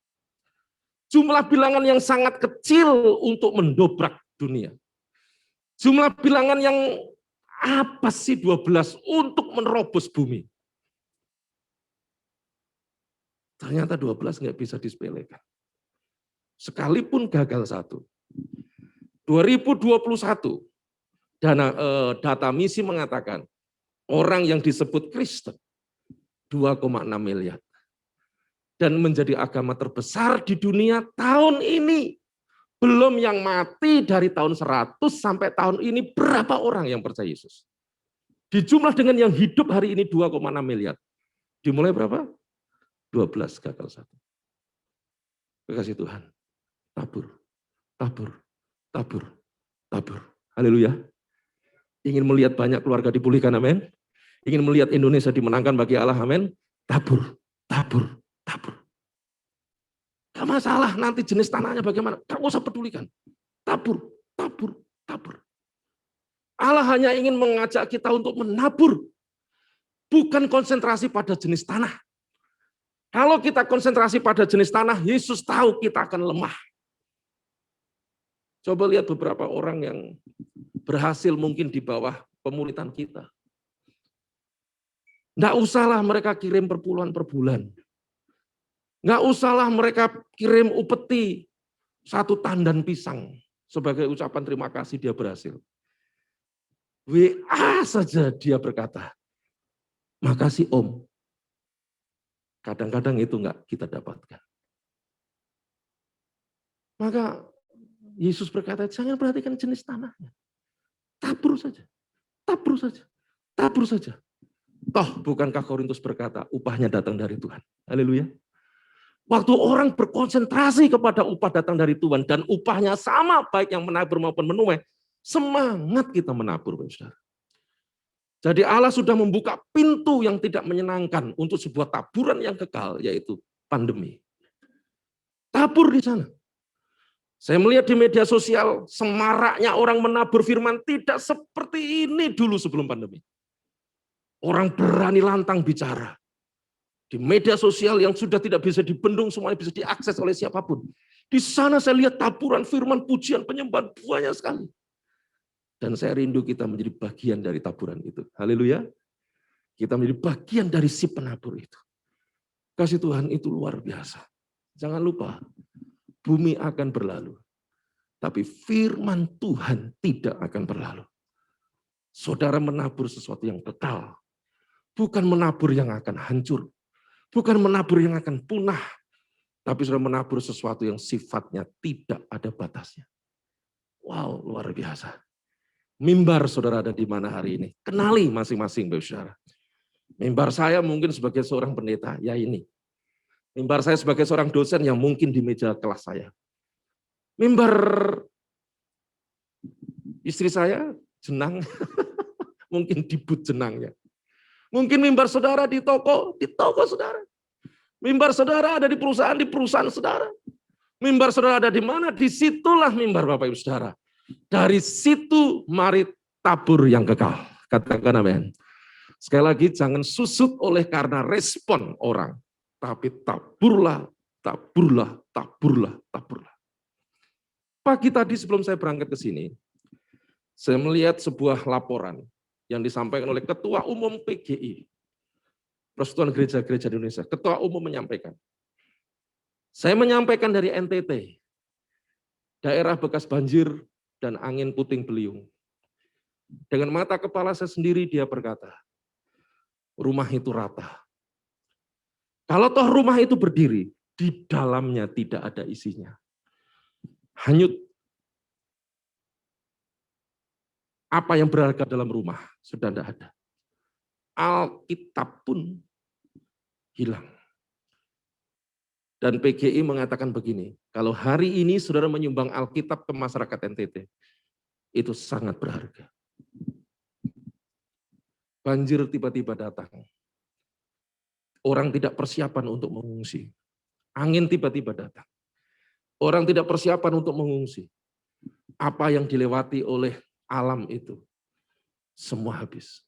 Jumlah bilangan yang sangat kecil untuk mendobrak dunia. Jumlah bilangan yang apa sih 12 untuk menerobos bumi? Ternyata 12 nggak bisa disepelekan. Sekalipun gagal 1. 2021, data misi mengatakan, orang yang disebut Kristen, 2,6 miliar. Dan menjadi agama terbesar di dunia tahun ini. Belum yang mati dari tahun 100 sampai tahun ini, berapa orang yang percaya Yesus? Dijumlah dengan yang hidup hari ini 2,6 miliar. Dimulai berapa? 12 gagal 1. Kekasih Tuhan. Tabur. Haleluya. Ingin melihat banyak keluarga dipulihkan, amin. Ingin melihat Indonesia dimenangkan bagi Allah, amin. Tabur. Gak masalah nanti jenis tanahnya bagaimana, gak usah pedulikan. Tabur. Allah hanya ingin mengajak kita untuk menabur. Bukan konsentrasi pada jenis tanah. Kalau kita konsentrasi pada jenis tanah, Yesus tahu kita akan lemah. Coba lihat beberapa orang yang berhasil mungkin di bawah pemuritan kita. Nggak usahlah mereka kirim perpuluhan per bulan. Nggak usahlah mereka kirim upeti 1 tandan pisang sebagai ucapan terima kasih dia berhasil. WA saja dia berkata, makasih Om. Kadang-kadang itu nggak kita dapatkan. Maka Yesus berkata, jangan perhatikan jenis tanahnya. Tabur saja. Toh bukankah Korintus berkata, upahnya datang dari Tuhan. Haleluya. Waktu orang berkonsentrasi kepada upah datang dari Tuhan dan upahnya sama baik yang menabur maupun menuai, semangat kita menabur, saudara. Jadi Allah sudah membuka pintu yang tidak menyenangkan untuk sebuah taburan yang kekal, yaitu pandemi. Tabur di sana. Saya melihat di media sosial, semaraknya orang menabur firman tidak seperti ini dulu sebelum pandemi. Orang berani lantang bicara. Di media sosial yang sudah tidak bisa dibendung, semuanya bisa diakses oleh siapapun. Di sana saya lihat taburan firman, pujian, penyembahan banyak sekali. Dan saya rindu kita menjadi bagian dari taburan itu. Haleluya. Kita menjadi bagian dari si penabur itu. Kasih Tuhan itu luar biasa. Jangan lupa, bumi akan berlalu. Tapi firman Tuhan tidak akan berlalu. Saudara menabur sesuatu yang kekal. Bukan menabur yang akan hancur. Bukan menabur yang akan punah. Tapi sudah menabur sesuatu yang sifatnya tidak ada batasnya. Wow, luar biasa. Mimbar saudara ada di mana hari ini? Kenali masing-masing, Bapak Saudara. Mimbar saya mungkin sebagai seorang pendeta, ya ini. Mimbar saya sebagai seorang dosen yang mungkin di meja kelas saya. Mimbar istri saya, jenang, mungkin di but jenangnya. Mungkin mimbar saudara di toko saudara. Mimbar saudara ada di perusahaan saudara. Mimbar saudara ada di mana? Disitulah mimbar Bapak Ibu Saudara. Dari situ mari tabur yang kekal. Katakan amin. Sekali lagi jangan susut oleh karena respon orang. Tapi taburlah, taburlah, taburlah, taburlah. Pagi tadi sebelum saya berangkat ke sini, saya melihat sebuah laporan yang disampaikan oleh Ketua Umum PGI, Persatuan Gereja-Gereja di Indonesia. Ketua Umum menyampaikan. Saya menyampaikan dari NTT, daerah bekas banjir dan angin puting beliung. Dengan mata kepala saya sendiri dia berkata, rumah itu rata. Kalau toh rumah itu berdiri, di dalamnya tidak ada isinya. Hanyut. Apa yang berharga dalam rumah sudah tidak ada. Alkitab pun hilang. Dan PGI mengatakan begini, kalau hari ini saudara menyumbang Alkitab ke masyarakat NTT, itu sangat berharga. Banjir tiba-tiba datang. Orang tidak persiapan untuk mengungsi. Angin tiba-tiba datang. Orang tidak persiapan untuk mengungsi. Apa yang dilewati oleh alam itu, semua habis.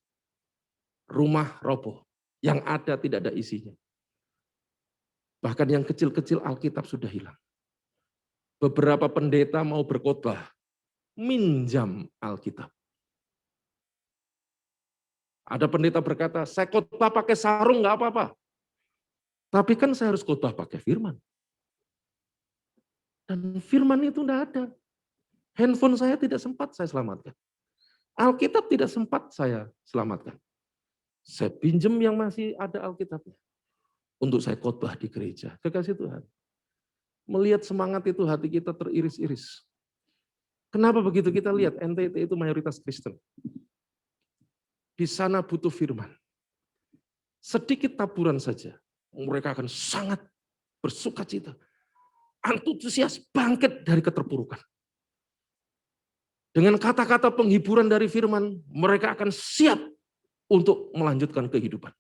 Rumah roboh, yang ada tidak ada isinya. Bahkan yang kecil-kecil Alkitab sudah hilang. Beberapa pendeta mau berkhotbah, minjam Alkitab. Ada pendeta berkata, saya khotbah pakai sarung nggak apa-apa. Tapi kan saya harus khotbah pakai firman. Dan firman itu enggak ada. Handphone saya tidak sempat saya selamatkan. Alkitab tidak sempat saya selamatkan. Saya pinjam yang masih ada Alkitabnya. Untuk saya khotbah di gereja. Kekasih Tuhan. Melihat semangat itu hati kita teriris-iris. Kenapa begitu? Kita lihat NTT itu mayoritas Kristen. Di sana butuh firman. Sedikit taburan saja. Mereka akan sangat bersukacita. Antusias bangkit dari keterpurukan. Dengan kata-kata penghiburan dari firman, mereka akan siap untuk melanjutkan kehidupan.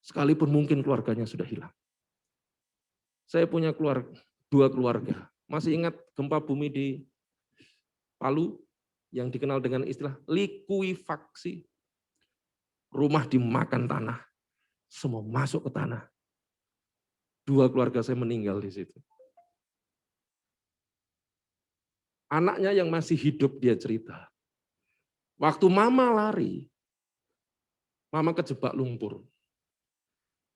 Sekalipun mungkin keluarganya sudah hilang. Saya punya dua keluarga. Masih ingat gempa bumi di Palu yang dikenal dengan istilah likuifaksi. Rumah dimakan tanah. Semua masuk ke tanah. Dua keluarga saya meninggal di situ. Anaknya yang masih hidup dia cerita. Waktu mama lari, mama kejebak lumpur.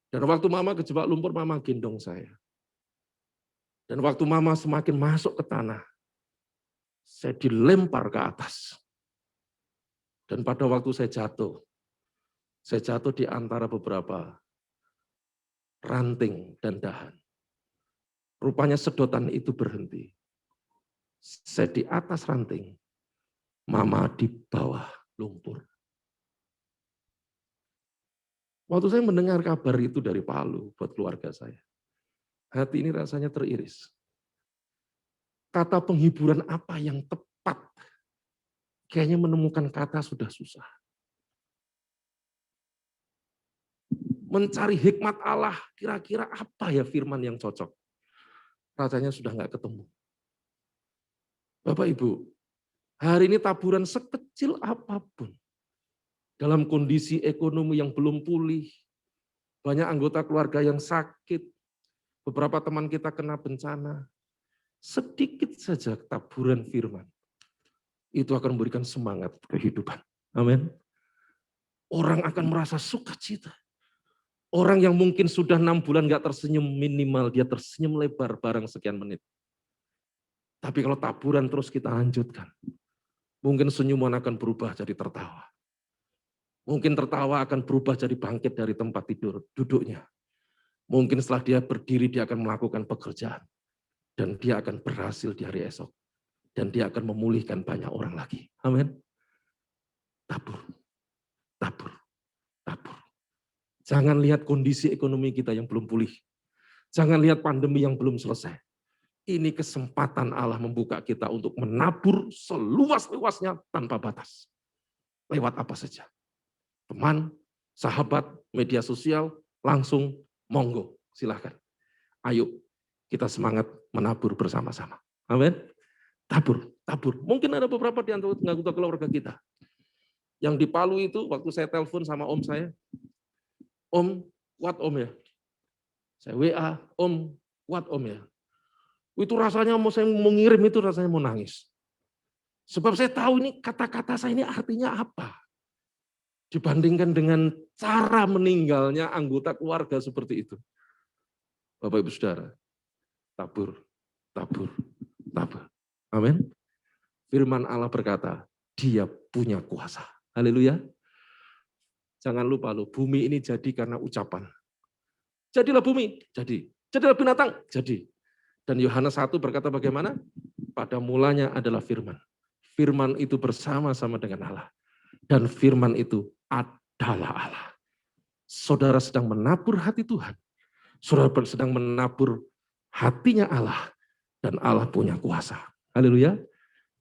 Dan waktu mama kejebak lumpur, mama gendong saya. Dan waktu mama semakin masuk ke tanah, saya dilempar ke atas. Dan pada waktu saya jatuh di antara beberapa ranting dan dahan. Rupanya sedotan itu berhenti. Saya di atas ranting, mama di bawah lumpur. Waktu saya mendengar kabar itu dari Palu buat keluarga saya, hati ini rasanya teriris. Kata penghiburan apa yang tepat? Kayaknya menemukan kata sudah susah. Mencari hikmat Allah, kira-kira apa ya firman yang cocok? Rasanya sudah nggak ketemu. Bapak Ibu, hari ini taburan sekecil apapun, dalam kondisi ekonomi yang belum pulih, banyak anggota keluarga yang sakit, beberapa teman kita kena bencana, sedikit saja taburan firman, itu akan memberikan semangat kehidupan. Amin. Orang akan merasa sukacita. Orang yang mungkin sudah 6 bulan nggak tersenyum, minimal dia tersenyum lebar bareng sekian menit. Tapi kalau taburan terus kita lanjutkan, mungkin senyuman akan berubah jadi tertawa. Mungkin tertawa akan berubah jadi bangkit dari tempat tidur, duduknya. Mungkin setelah dia berdiri, dia akan melakukan pekerjaan. Dan dia akan berhasil di hari esok. Dan dia akan memulihkan banyak orang lagi. Amin. Tabur, tabur, tabur. Jangan lihat kondisi ekonomi kita yang belum pulih. Jangan lihat pandemi yang belum selesai. Ini kesempatan Allah membuka kita untuk menabur seluas-luasnya tanpa batas. Lewat apa saja. Teman, sahabat, media sosial, langsung monggo, silahkan. Ayo, kita semangat menabur bersama-sama. Amin. Tabur, tabur. Mungkin ada beberapa di antara anggota keluarga kita. Yang di Palu itu, waktu saya telepon sama om saya, Om, kuat om ya? Saya WA, Om, kuat om ya? Itu rasanya mau saya mengirim itu rasanya mau nangis. Sebab saya tahu ini kata-kata saya ini artinya apa. Dibandingkan dengan cara meninggalnya anggota keluarga seperti itu. Bapak Ibu Saudara, tabur, tabur, tabur. Amin. Firman Allah berkata, Dia punya kuasa. Haleluya. Jangan lupa loh, bumi ini jadi karena ucapan. Jadilah bumi, jadi. Jadilah binatang, jadi. Dan Yohanes 1 berkata bagaimana? Pada mulanya adalah firman. Firman itu bersama-sama dengan Allah. Dan firman itu adalah Allah. Saudara sedang menabur hati Tuhan. Saudara sedang menabur hatinya Allah. Dan Allah punya kuasa. Haleluya.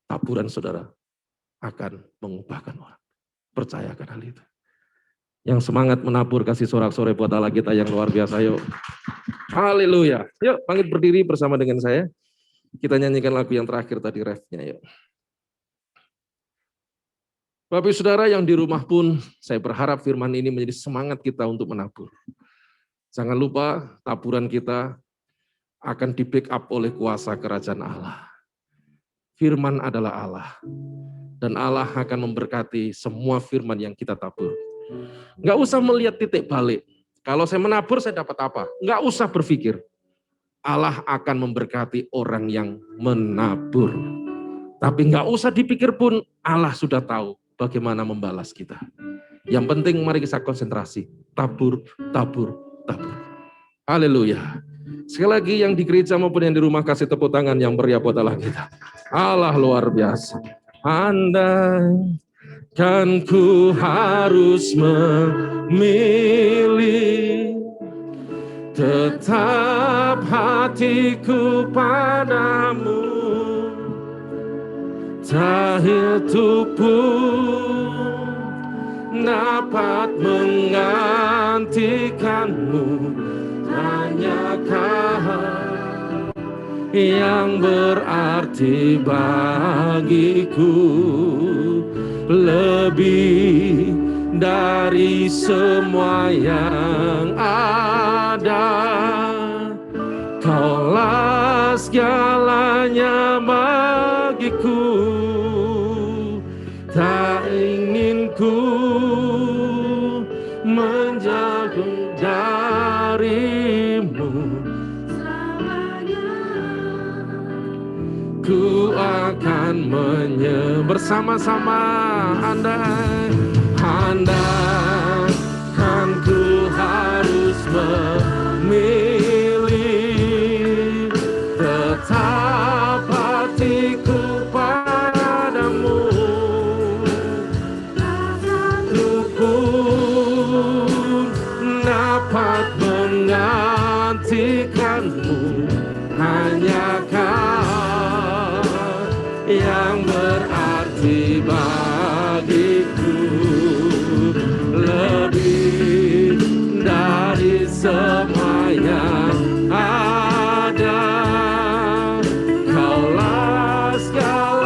Taburan saudara akan mengubahkan orang. Percayakan hal itu. Yang semangat menabur kasih sorak-sorai buat Allah kita yang luar biasa. Yuk. Haleluya. Yuk bangkit berdiri bersama dengan saya. Kita nyanyikan lagu yang terakhir tadi refnya. Yuk. Bapak Saudara yang di rumah pun, saya berharap firman ini menjadi semangat kita untuk menabur. Jangan lupa taburan kita akan di-backup oleh kuasa kerajaan Allah. Firman adalah Allah. Dan Allah akan memberkati semua firman yang kita tabur. Nggak usah melihat titik balik. Kalau saya menabur, saya dapat apa? Nggak usah berpikir. Allah akan memberkati orang yang menabur. Tapi nggak usah dipikir pun, Allah sudah tahu bagaimana membalas kita. Yang penting mari kita konsentrasi. Tabur, tabur, tabur. Haleluya. Sekali lagi yang di gereja maupun yang di rumah, kasih tepuk tangan yang meriah buat Allah kita. Allah luar biasa. Andai kan ku harus memilih, tetap hatiku padamu, tak itu pun dapat menggantikanmu. Hanya Kau yang berarti bagiku, lebih dari semua yang ada. Kaulah segalanya bagiku, tak ingin ku menjauh darimu. Ku akan bersama-sama. Andai kan ku harus memilih, tetap hatiku padamu, pun dapat menggantikanmu. Hanya Kau yang berarti bagiku, lebih dari semua yang ada. Kaulah segala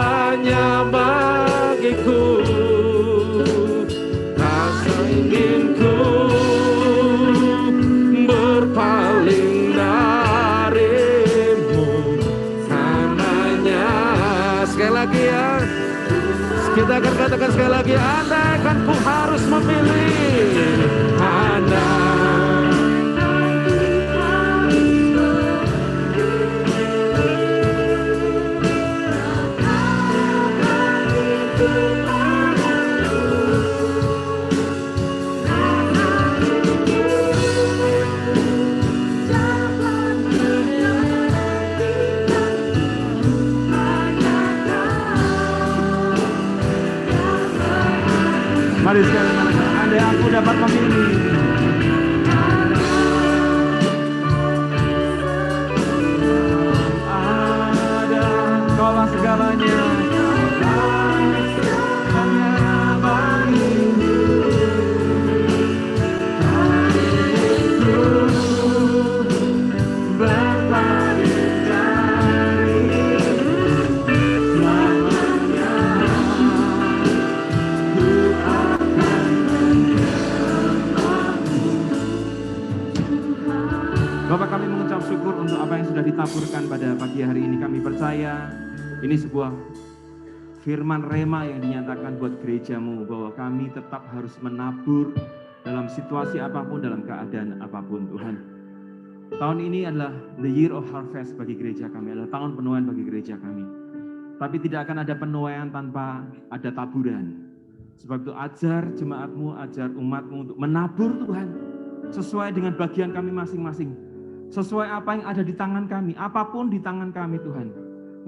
katakan sekali lagi, andaikan ku harus memilih, Mari sekali lagi, andai aku dapat memilih. Ada kaulah segalanya. Bapak, kami mengucap syukur untuk apa yang sudah ditaburkan pada pagi hari ini. Kami percaya ini sebuah firman rema yang dinyatakan buat gerejamu, bahwa kami tetap harus menabur dalam situasi apapun, dalam keadaan apapun, Tuhan. Tahun ini adalah the year of harvest bagi gereja kami, adalah tahun penuaian bagi gereja kami. Tapi tidak akan ada penuaian tanpa ada taburan. Sebab itu ajar jemaatmu, ajar umatmu untuk menabur, Tuhan, sesuai dengan bagian kami masing-masing. Sesuai apa yang ada di tangan kami, apapun di tangan kami, Tuhan.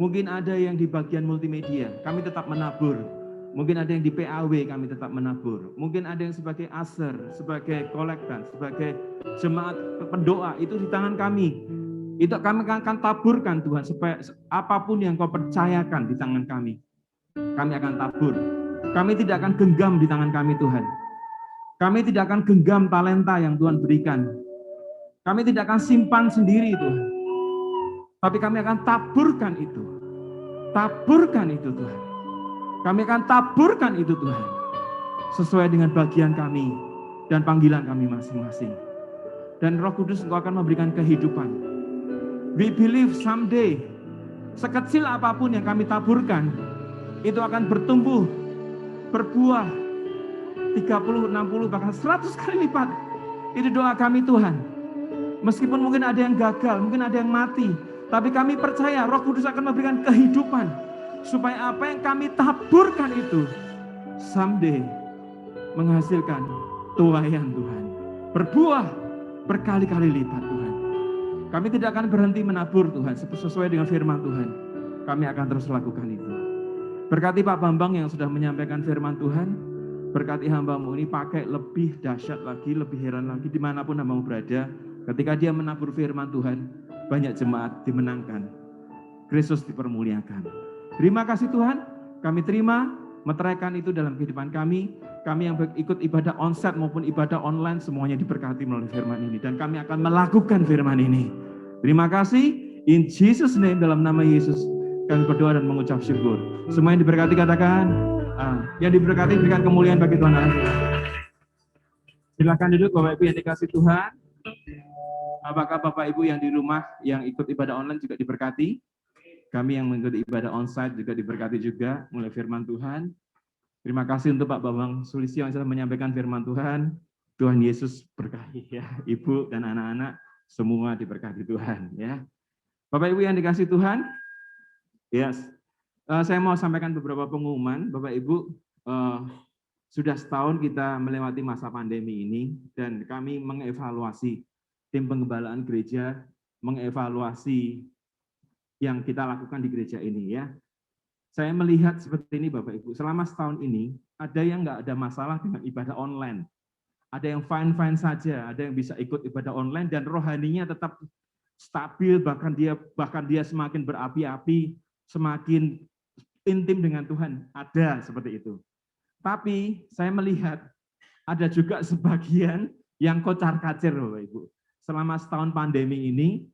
Mungkin ada yang di bagian multimedia, kami tetap menabur. Mungkin ada yang di PAW, kami tetap menabur. Mungkin ada yang sebagai aser, sebagai kolektan, sebagai jemaat pendoa, itu di tangan kami. Itu kami akan taburkan, Tuhan, supaya apapun yang kau percayakan di tangan kami akan tabur. Kami tidak akan genggam di tangan kami, Tuhan. Kami tidak akan genggam talenta yang Tuhan berikan. Kami tidak akan simpan sendiri, Tuhan. Tapi kami akan taburkan itu. Taburkan itu, Tuhan. Kami akan taburkan itu, Tuhan. Sesuai dengan bagian kami dan panggilan kami masing-masing. Dan Roh Kudus Engkau akan memberikan kehidupan. We believe someday, sekecil apapun yang kami taburkan, itu akan bertumbuh, berbuah, 30, 60, bahkan 100 kali lipat. Itu doa kami, Tuhan. Meskipun mungkin ada yang gagal, mungkin ada yang mati, tapi kami percaya Roh Kudus akan memberikan kehidupan, supaya apa yang kami taburkan itu someday menghasilkan tuaian, Tuhan. Berbuah berkali-kali lipat, Tuhan. Kami tidak akan berhenti menabur, Tuhan, sesuai dengan firman Tuhan. Kami akan terus lakukan itu. Berkati Pak Bambang yang sudah menyampaikan firman Tuhan. Berkati hamba-Mu ini pakai lebih dahsyat lagi, lebih heran lagi dimanapun hamba-Mu berada. Ketika dia menabur firman Tuhan, banyak jemaat dimenangkan. Kristus dipermuliakan. Terima kasih Tuhan, kami terima, meteraikan itu dalam kehidupan kami. Kami yang ikut ibadah onsite maupun ibadah online, semuanya diberkati melalui firman ini. Dan kami akan melakukan firman ini. Terima kasih, in Jesus name, dalam nama Yesus, kami berdoa dan mengucap syukur. Semua yang diberkati katakan, yang diberkati berikan kemuliaan bagi Tuhan. Silakan duduk Bapak Ibu yang dikasih Tuhan. Apakah Bapak Ibu yang di rumah yang ikut ibadah online juga diberkati? Kami yang mengikuti ibadah onsite juga diberkati juga mulai firman Tuhan. Terima kasih untuk Pak Bambang Sulistyo yang sudah menyampaikan firman Tuhan. Tuhan Yesus berkahi ya, Ibu dan anak-anak semua diberkati Tuhan ya. Bapak Ibu yang dikasih Tuhan, yes. Saya mau sampaikan beberapa pengumuman. Bapak Ibu, sudah setahun kita melewati masa pandemi ini dan kami mengevaluasi, tim pengembalaan gereja mengevaluasi yang kita lakukan di gereja ini ya. Saya melihat seperti ini Bapak Ibu, selama setahun ini ada yang nggak ada masalah dengan ibadah online. Ada yang fine-fine saja, ada yang bisa ikut ibadah online dan rohaninya tetap stabil, bahkan dia semakin berapi-api, semakin intim dengan Tuhan. Ada seperti itu. Tapi saya melihat ada juga sebagian yang kocar-kacir Bapak Ibu. Selama setahun pandemi ini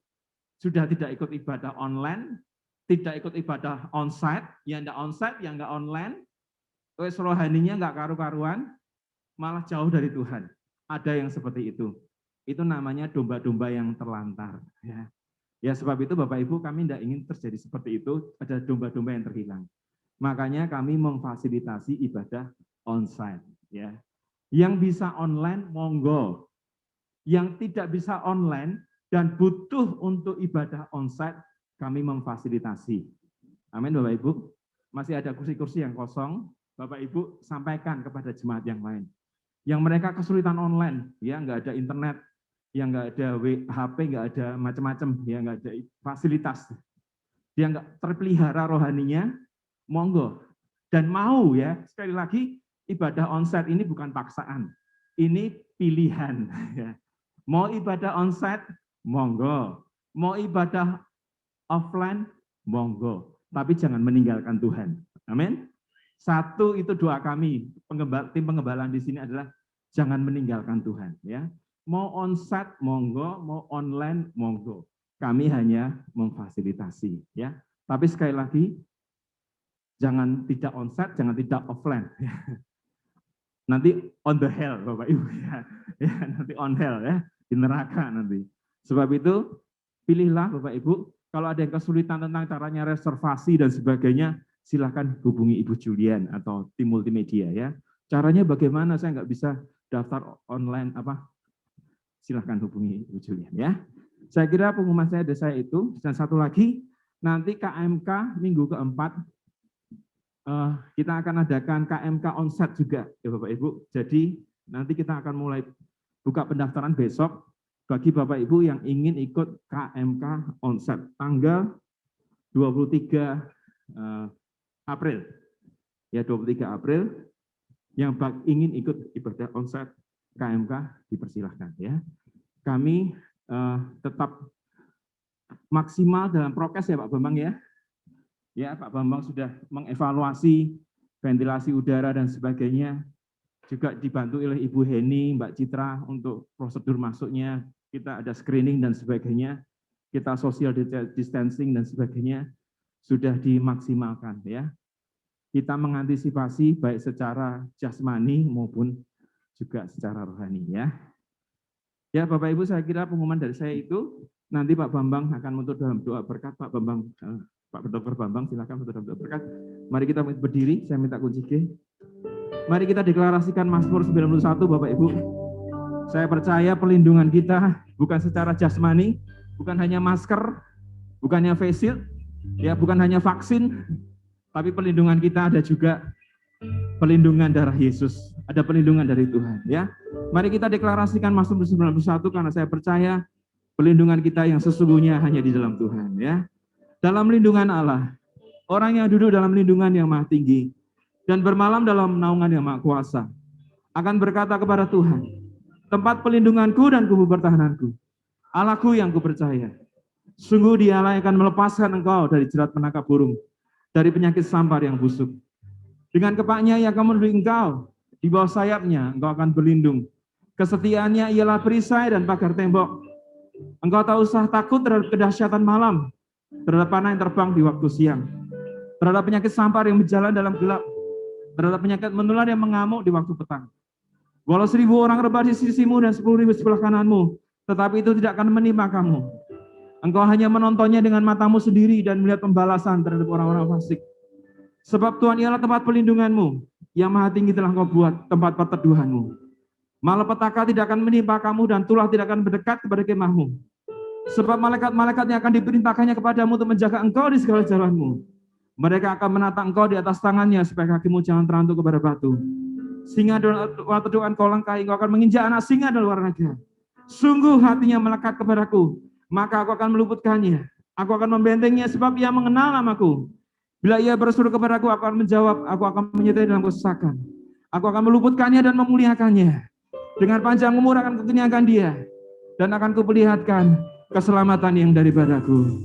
sudah tidak ikut ibadah online, tidak ikut ibadah onsite, yang enggak onsite, yang enggak online, terus rohaninya enggak karu-karuan, malah jauh dari Tuhan. Ada yang seperti itu. Itu namanya domba-domba yang terlantar. Ya sebab itu Bapak Ibu kami tidak ingin terjadi seperti itu, ada domba-domba yang terhilang. Makanya kami memfasilitasi ibadah onsite, ya. Yang bisa online monggo. Yang tidak bisa online dan butuh untuk ibadah onsite, kami memfasilitasi. Amin Bapak Ibu. Masih ada kursi-kursi yang kosong, Bapak Ibu sampaikan kepada jemaat yang lain. Yang mereka kesulitan online, ya nggak ada internet, yang nggak ada HP, nggak ada macam-macam, ya nggak ada fasilitas. Dia nggak terpelihara rohaninya, monggo. Dan mau ya, sekali lagi ibadah onsite ini bukan paksaan, ini pilihan. Mau ibadah onsite, monggo. Mau ibadah offline, monggo. Tapi jangan meninggalkan Tuhan. Amin. Satu itu doa kami, tim pengembalaan di sini adalah jangan meninggalkan Tuhan. Ya, mau onsite, monggo. Mau online, monggo. Kami hanya memfasilitasi. Ya, tapi sekali lagi jangan tidak onsite, jangan tidak offline. Nanti on the hell, Bapak Ibu ya. Ya, nanti on hell ya, di neraka nanti. Sebab itu pilihlah Bapak Ibu. Kalau ada yang kesulitan tentang caranya reservasi dan sebagainya, silakan hubungi Ibu Julian atau tim multimedia ya. Caranya bagaimana? Saya nggak bisa daftar online apa? Silakan hubungi Ibu Julian ya. Saya kira pengumuman saya ada saya itu, dan satu lagi nanti KMK minggu keempat kita akan adakan KMK onsite juga ya Bapak Ibu. Jadi nanti kita akan mulai buka pendaftaran besok bagi Bapak Ibu yang ingin ikut KMK onsite tanggal 23 April. Ya 23 April yang ingin ikut ibadah onsite KMK dipersilahkan ya. Kami tetap maksimal dalam prokes ya Pak Bambang ya. Ya Pak Bambang sudah mengevaluasi ventilasi udara dan sebagainya. Juga dibantu oleh Ibu Heni, Mbak Citra untuk prosedur masuknya. Kita ada screening dan sebagainya, kita social distancing dan sebagainya sudah dimaksimalkan ya. Kita mengantisipasi baik secara jasmani maupun juga secara rohani ya. Ya Bapak Ibu, saya kira pengumuman dari saya itu nanti Pak Bambang akan menutup dalam doa berkat. Pak Bambang, Pak Dr. Bambang silakan menutup dalam doa berkat. Mari kita berdiri, saya minta kunci G. Mari kita deklarasikan Mazmur 91 Bapak Ibu. Saya percaya perlindungan kita bukan secara jasmani, bukan hanya masker, bukannya face shield, ya bukan hanya vaksin, tapi perlindungan kita ada juga perlindungan darah Yesus, ada perlindungan dari Tuhan. Ya, mari kita deklarasikan Mazmur 91 karena saya percaya perlindungan kita yang sesungguhnya hanya di dalam Tuhan. Ya, dalam lindungan Allah, orang yang duduk dalam lindungan yang maha tinggi dan bermalam dalam naungan yang maha kuasa akan berkata kepada Tuhan, tempat pelindunganku dan kubu pertahananku, Allahku yang kupercaya. Sungguh Dialah yang akan melepaskan engkau dari jerat penangkap burung, dari penyakit sampar yang busuk. Dengan kepaknya ia akan melindungi engkau, di bawah sayapnya engkau akan berlindung. Kesetiaannya ialah perisai dan pagar tembok. Engkau tak usah takut terhadap kedahsyatan malam, terhadap panah yang terbang di waktu siang, terhadap penyakit sampar yang berjalan dalam gelap, terhadap penyakit menular yang mengamuk di waktu petang. Walau 1000 orang rebah di sisimu dan 10.000 di sebelah kananmu, tetapi itu tidak akan menimpa kamu. Engkau hanya menontonnya dengan matamu sendiri dan melihat pembalasan terhadap orang-orang fasik. Sebab Tuhan ialah tempat pelindunganmu, yang maha tinggi telah engkau buat tempat perteduhanmu. Malapetaka tidak akan menimpa kamu dan tulah tidak akan mendekat kepada kemahmu. Sebab malaikat-malaikatnya akan diperintahkannya kepadamu untuk menjaga engkau di segala jalanmu. Mereka akan menatang engkau di atas tangannya supaya kakimu jangan terantuk kepada batu. Singa dan waktu doa engkau langkahi, engkau akan menginjak anak singa dan luar naga. Sungguh hatinya melekat kepadaku, maka aku akan meluputkannya. Aku akan membentengnya sebab ia mengenal namaku. Bila ia berseru kepadaku, aku akan menjawab, aku akan menyertai dalam kesesakan. Aku akan meluputkannya dan memuliakannya. Dengan panjang umur akan kukenyangkan dia, dan akan kuperlihatkan keselamatan yang daripadaku.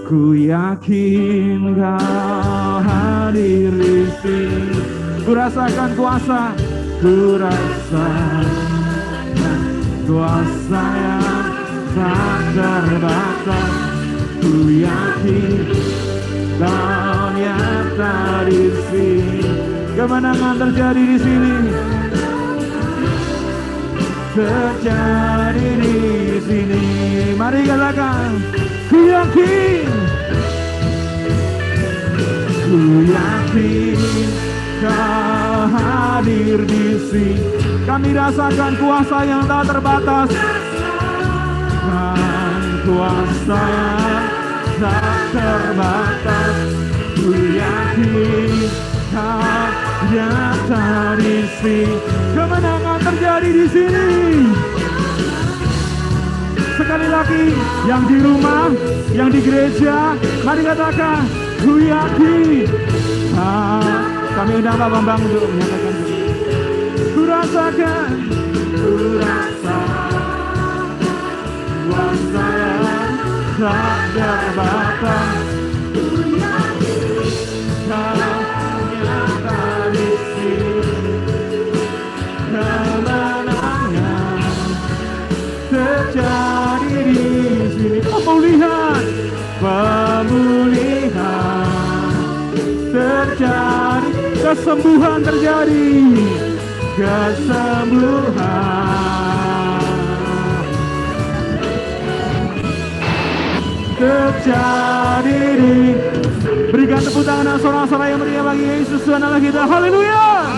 Ku yakin kau hadir di sini. Ku rasakan kuasa, ku rasakan kuasa yang tak terbatas. Ku yakin kau nyata di sini. Kemenangan terjadi di sini. Terjadi di sini. Mari katakan, ku yakin ku yakin Kau hadir di sini. Kami rasakan kuasa yang tak terbatas, dan kuasa yang tak terbatas. Ku yakin Kau nyata di sini. Kemenangan terjadi di sini. Sekali lagi, yang di rumah, yang di gereja, mari katakan, ku yakin. Kami undang Pak Bambang untuk menyatakan itu. Ku rasakan kuasa yang tak terbatas. Kau nyata di sini. Kemenangan terjadi di sini. Pemulihan terjadi, kesembuhan terjadi, kesembuhan terjadi. Berikan tepuk tangan saudara-saudara yang meriah bagi Yesus Tuhan Allah kita. Haleluya,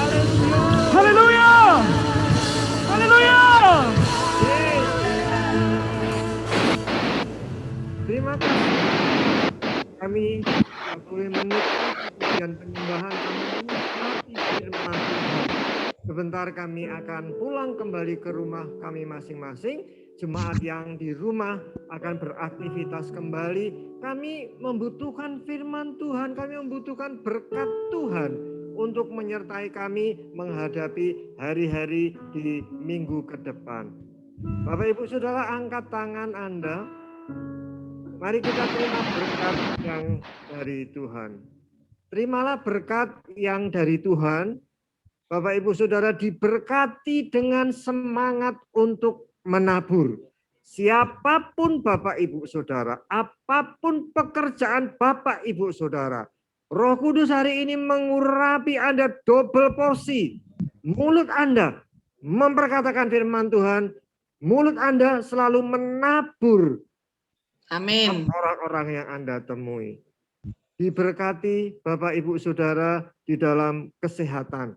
haleluya, haleluya. Terima kasih. Kami boleh menikmati dan penyembahan kami menikmati firman Tuhan. Sebentar kami akan pulang kembali ke rumah kami masing-masing. Jemaat yang di rumah akan beraktivitas kembali. Kami membutuhkan firman Tuhan, kami membutuhkan berkat Tuhan untuk menyertai kami menghadapi hari-hari di minggu ke depan. Bapak Ibu Saudara, angkat tangan Anda. Mari kita terima berkat yang dari Tuhan. Terimalah berkat yang dari Tuhan. Bapak Ibu Saudara diberkati dengan semangat untuk menabur. Siapapun Bapak Ibu Saudara, apapun pekerjaan Bapak Ibu Saudara, Roh Kudus hari ini mengurapi Anda double porsi. Mulut Anda memperkatakan firman Tuhan, mulut Anda selalu menabur. Amin. Orang-orang yang Anda temui. Diberkati Bapak Ibu Saudara di dalam kesehatan.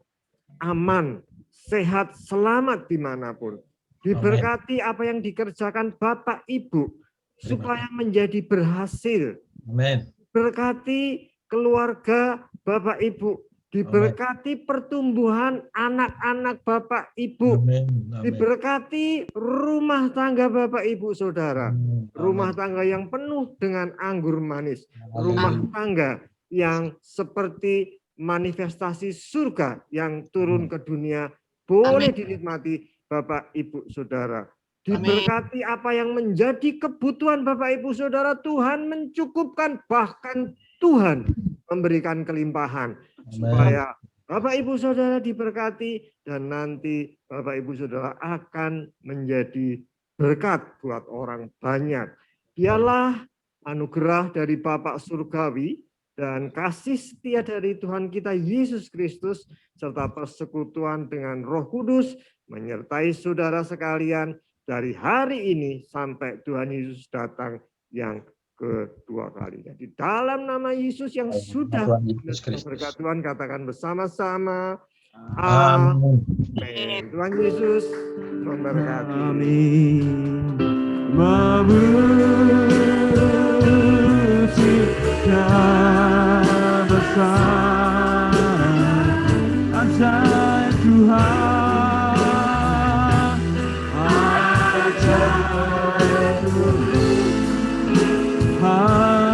Aman, sehat, selamat dimanapun. Diberkati apa yang dikerjakan Bapak Ibu supaya menjadi berhasil. Amin. Diberkati keluarga Bapak Ibu. Diberkati pertumbuhan anak-anak Bapak Ibu. Amin. Amin. Diberkati rumah tangga Bapak Ibu Saudara. Amin. Rumah tangga yang penuh dengan anggur manis. Amin. Rumah tangga yang seperti manifestasi surga yang turun ke dunia. Boleh dinikmati Bapak Ibu Saudara. Diberkati apa yang menjadi kebutuhan Bapak Ibu Saudara. Tuhan mencukupkan, bahkan Tuhan memberikan kelimpahan. Supaya Bapak Ibu Saudara diberkati dan nanti Bapak Ibu Saudara akan menjadi berkat buat orang banyak. Biarlah anugerah dari Bapa Surgawi dan kasih setia dari Tuhan kita Yesus Kristus serta persekutuan dengan Roh Kudus menyertai saudara sekalian dari hari ini sampai Tuhan Yesus datang yang kedua kalinya. Di dalam nama Yesus yang sudah berkat Tuhan, katakan bersama-sama. Amin. Tuhan Yesus memberkati. Amin. Besar ajaib Tuhan,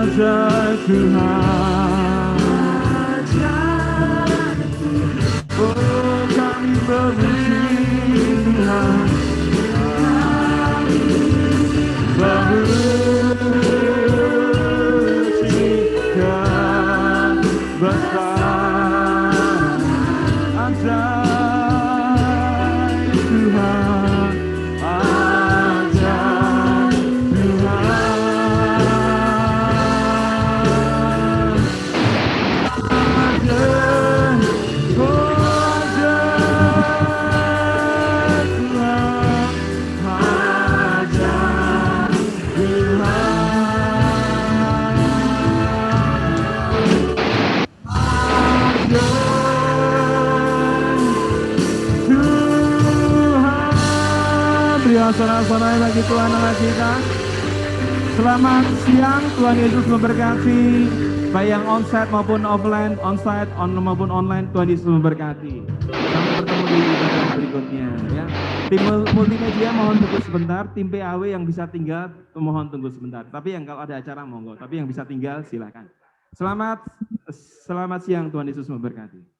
ajaib Tuhan, oh kami memuji Tuhan, saudara-saudara bagi Tuhan Allah kita. Selamat siang, Tuhan Yesus memberkati. Baik yang onsite maupun offline, onsite maupun online, Tuhan Yesus memberkati. Sampai bertemu di ibadah berikutnya. Ya. Tim multimedia mohon tunggu sebentar. Tim PAW yang bisa tinggal mohon tunggu sebentar. Tapi yang kalau ada acara monggo. Tapi yang bisa tinggal silakan. Selamat siang, Tuhan Yesus memberkati.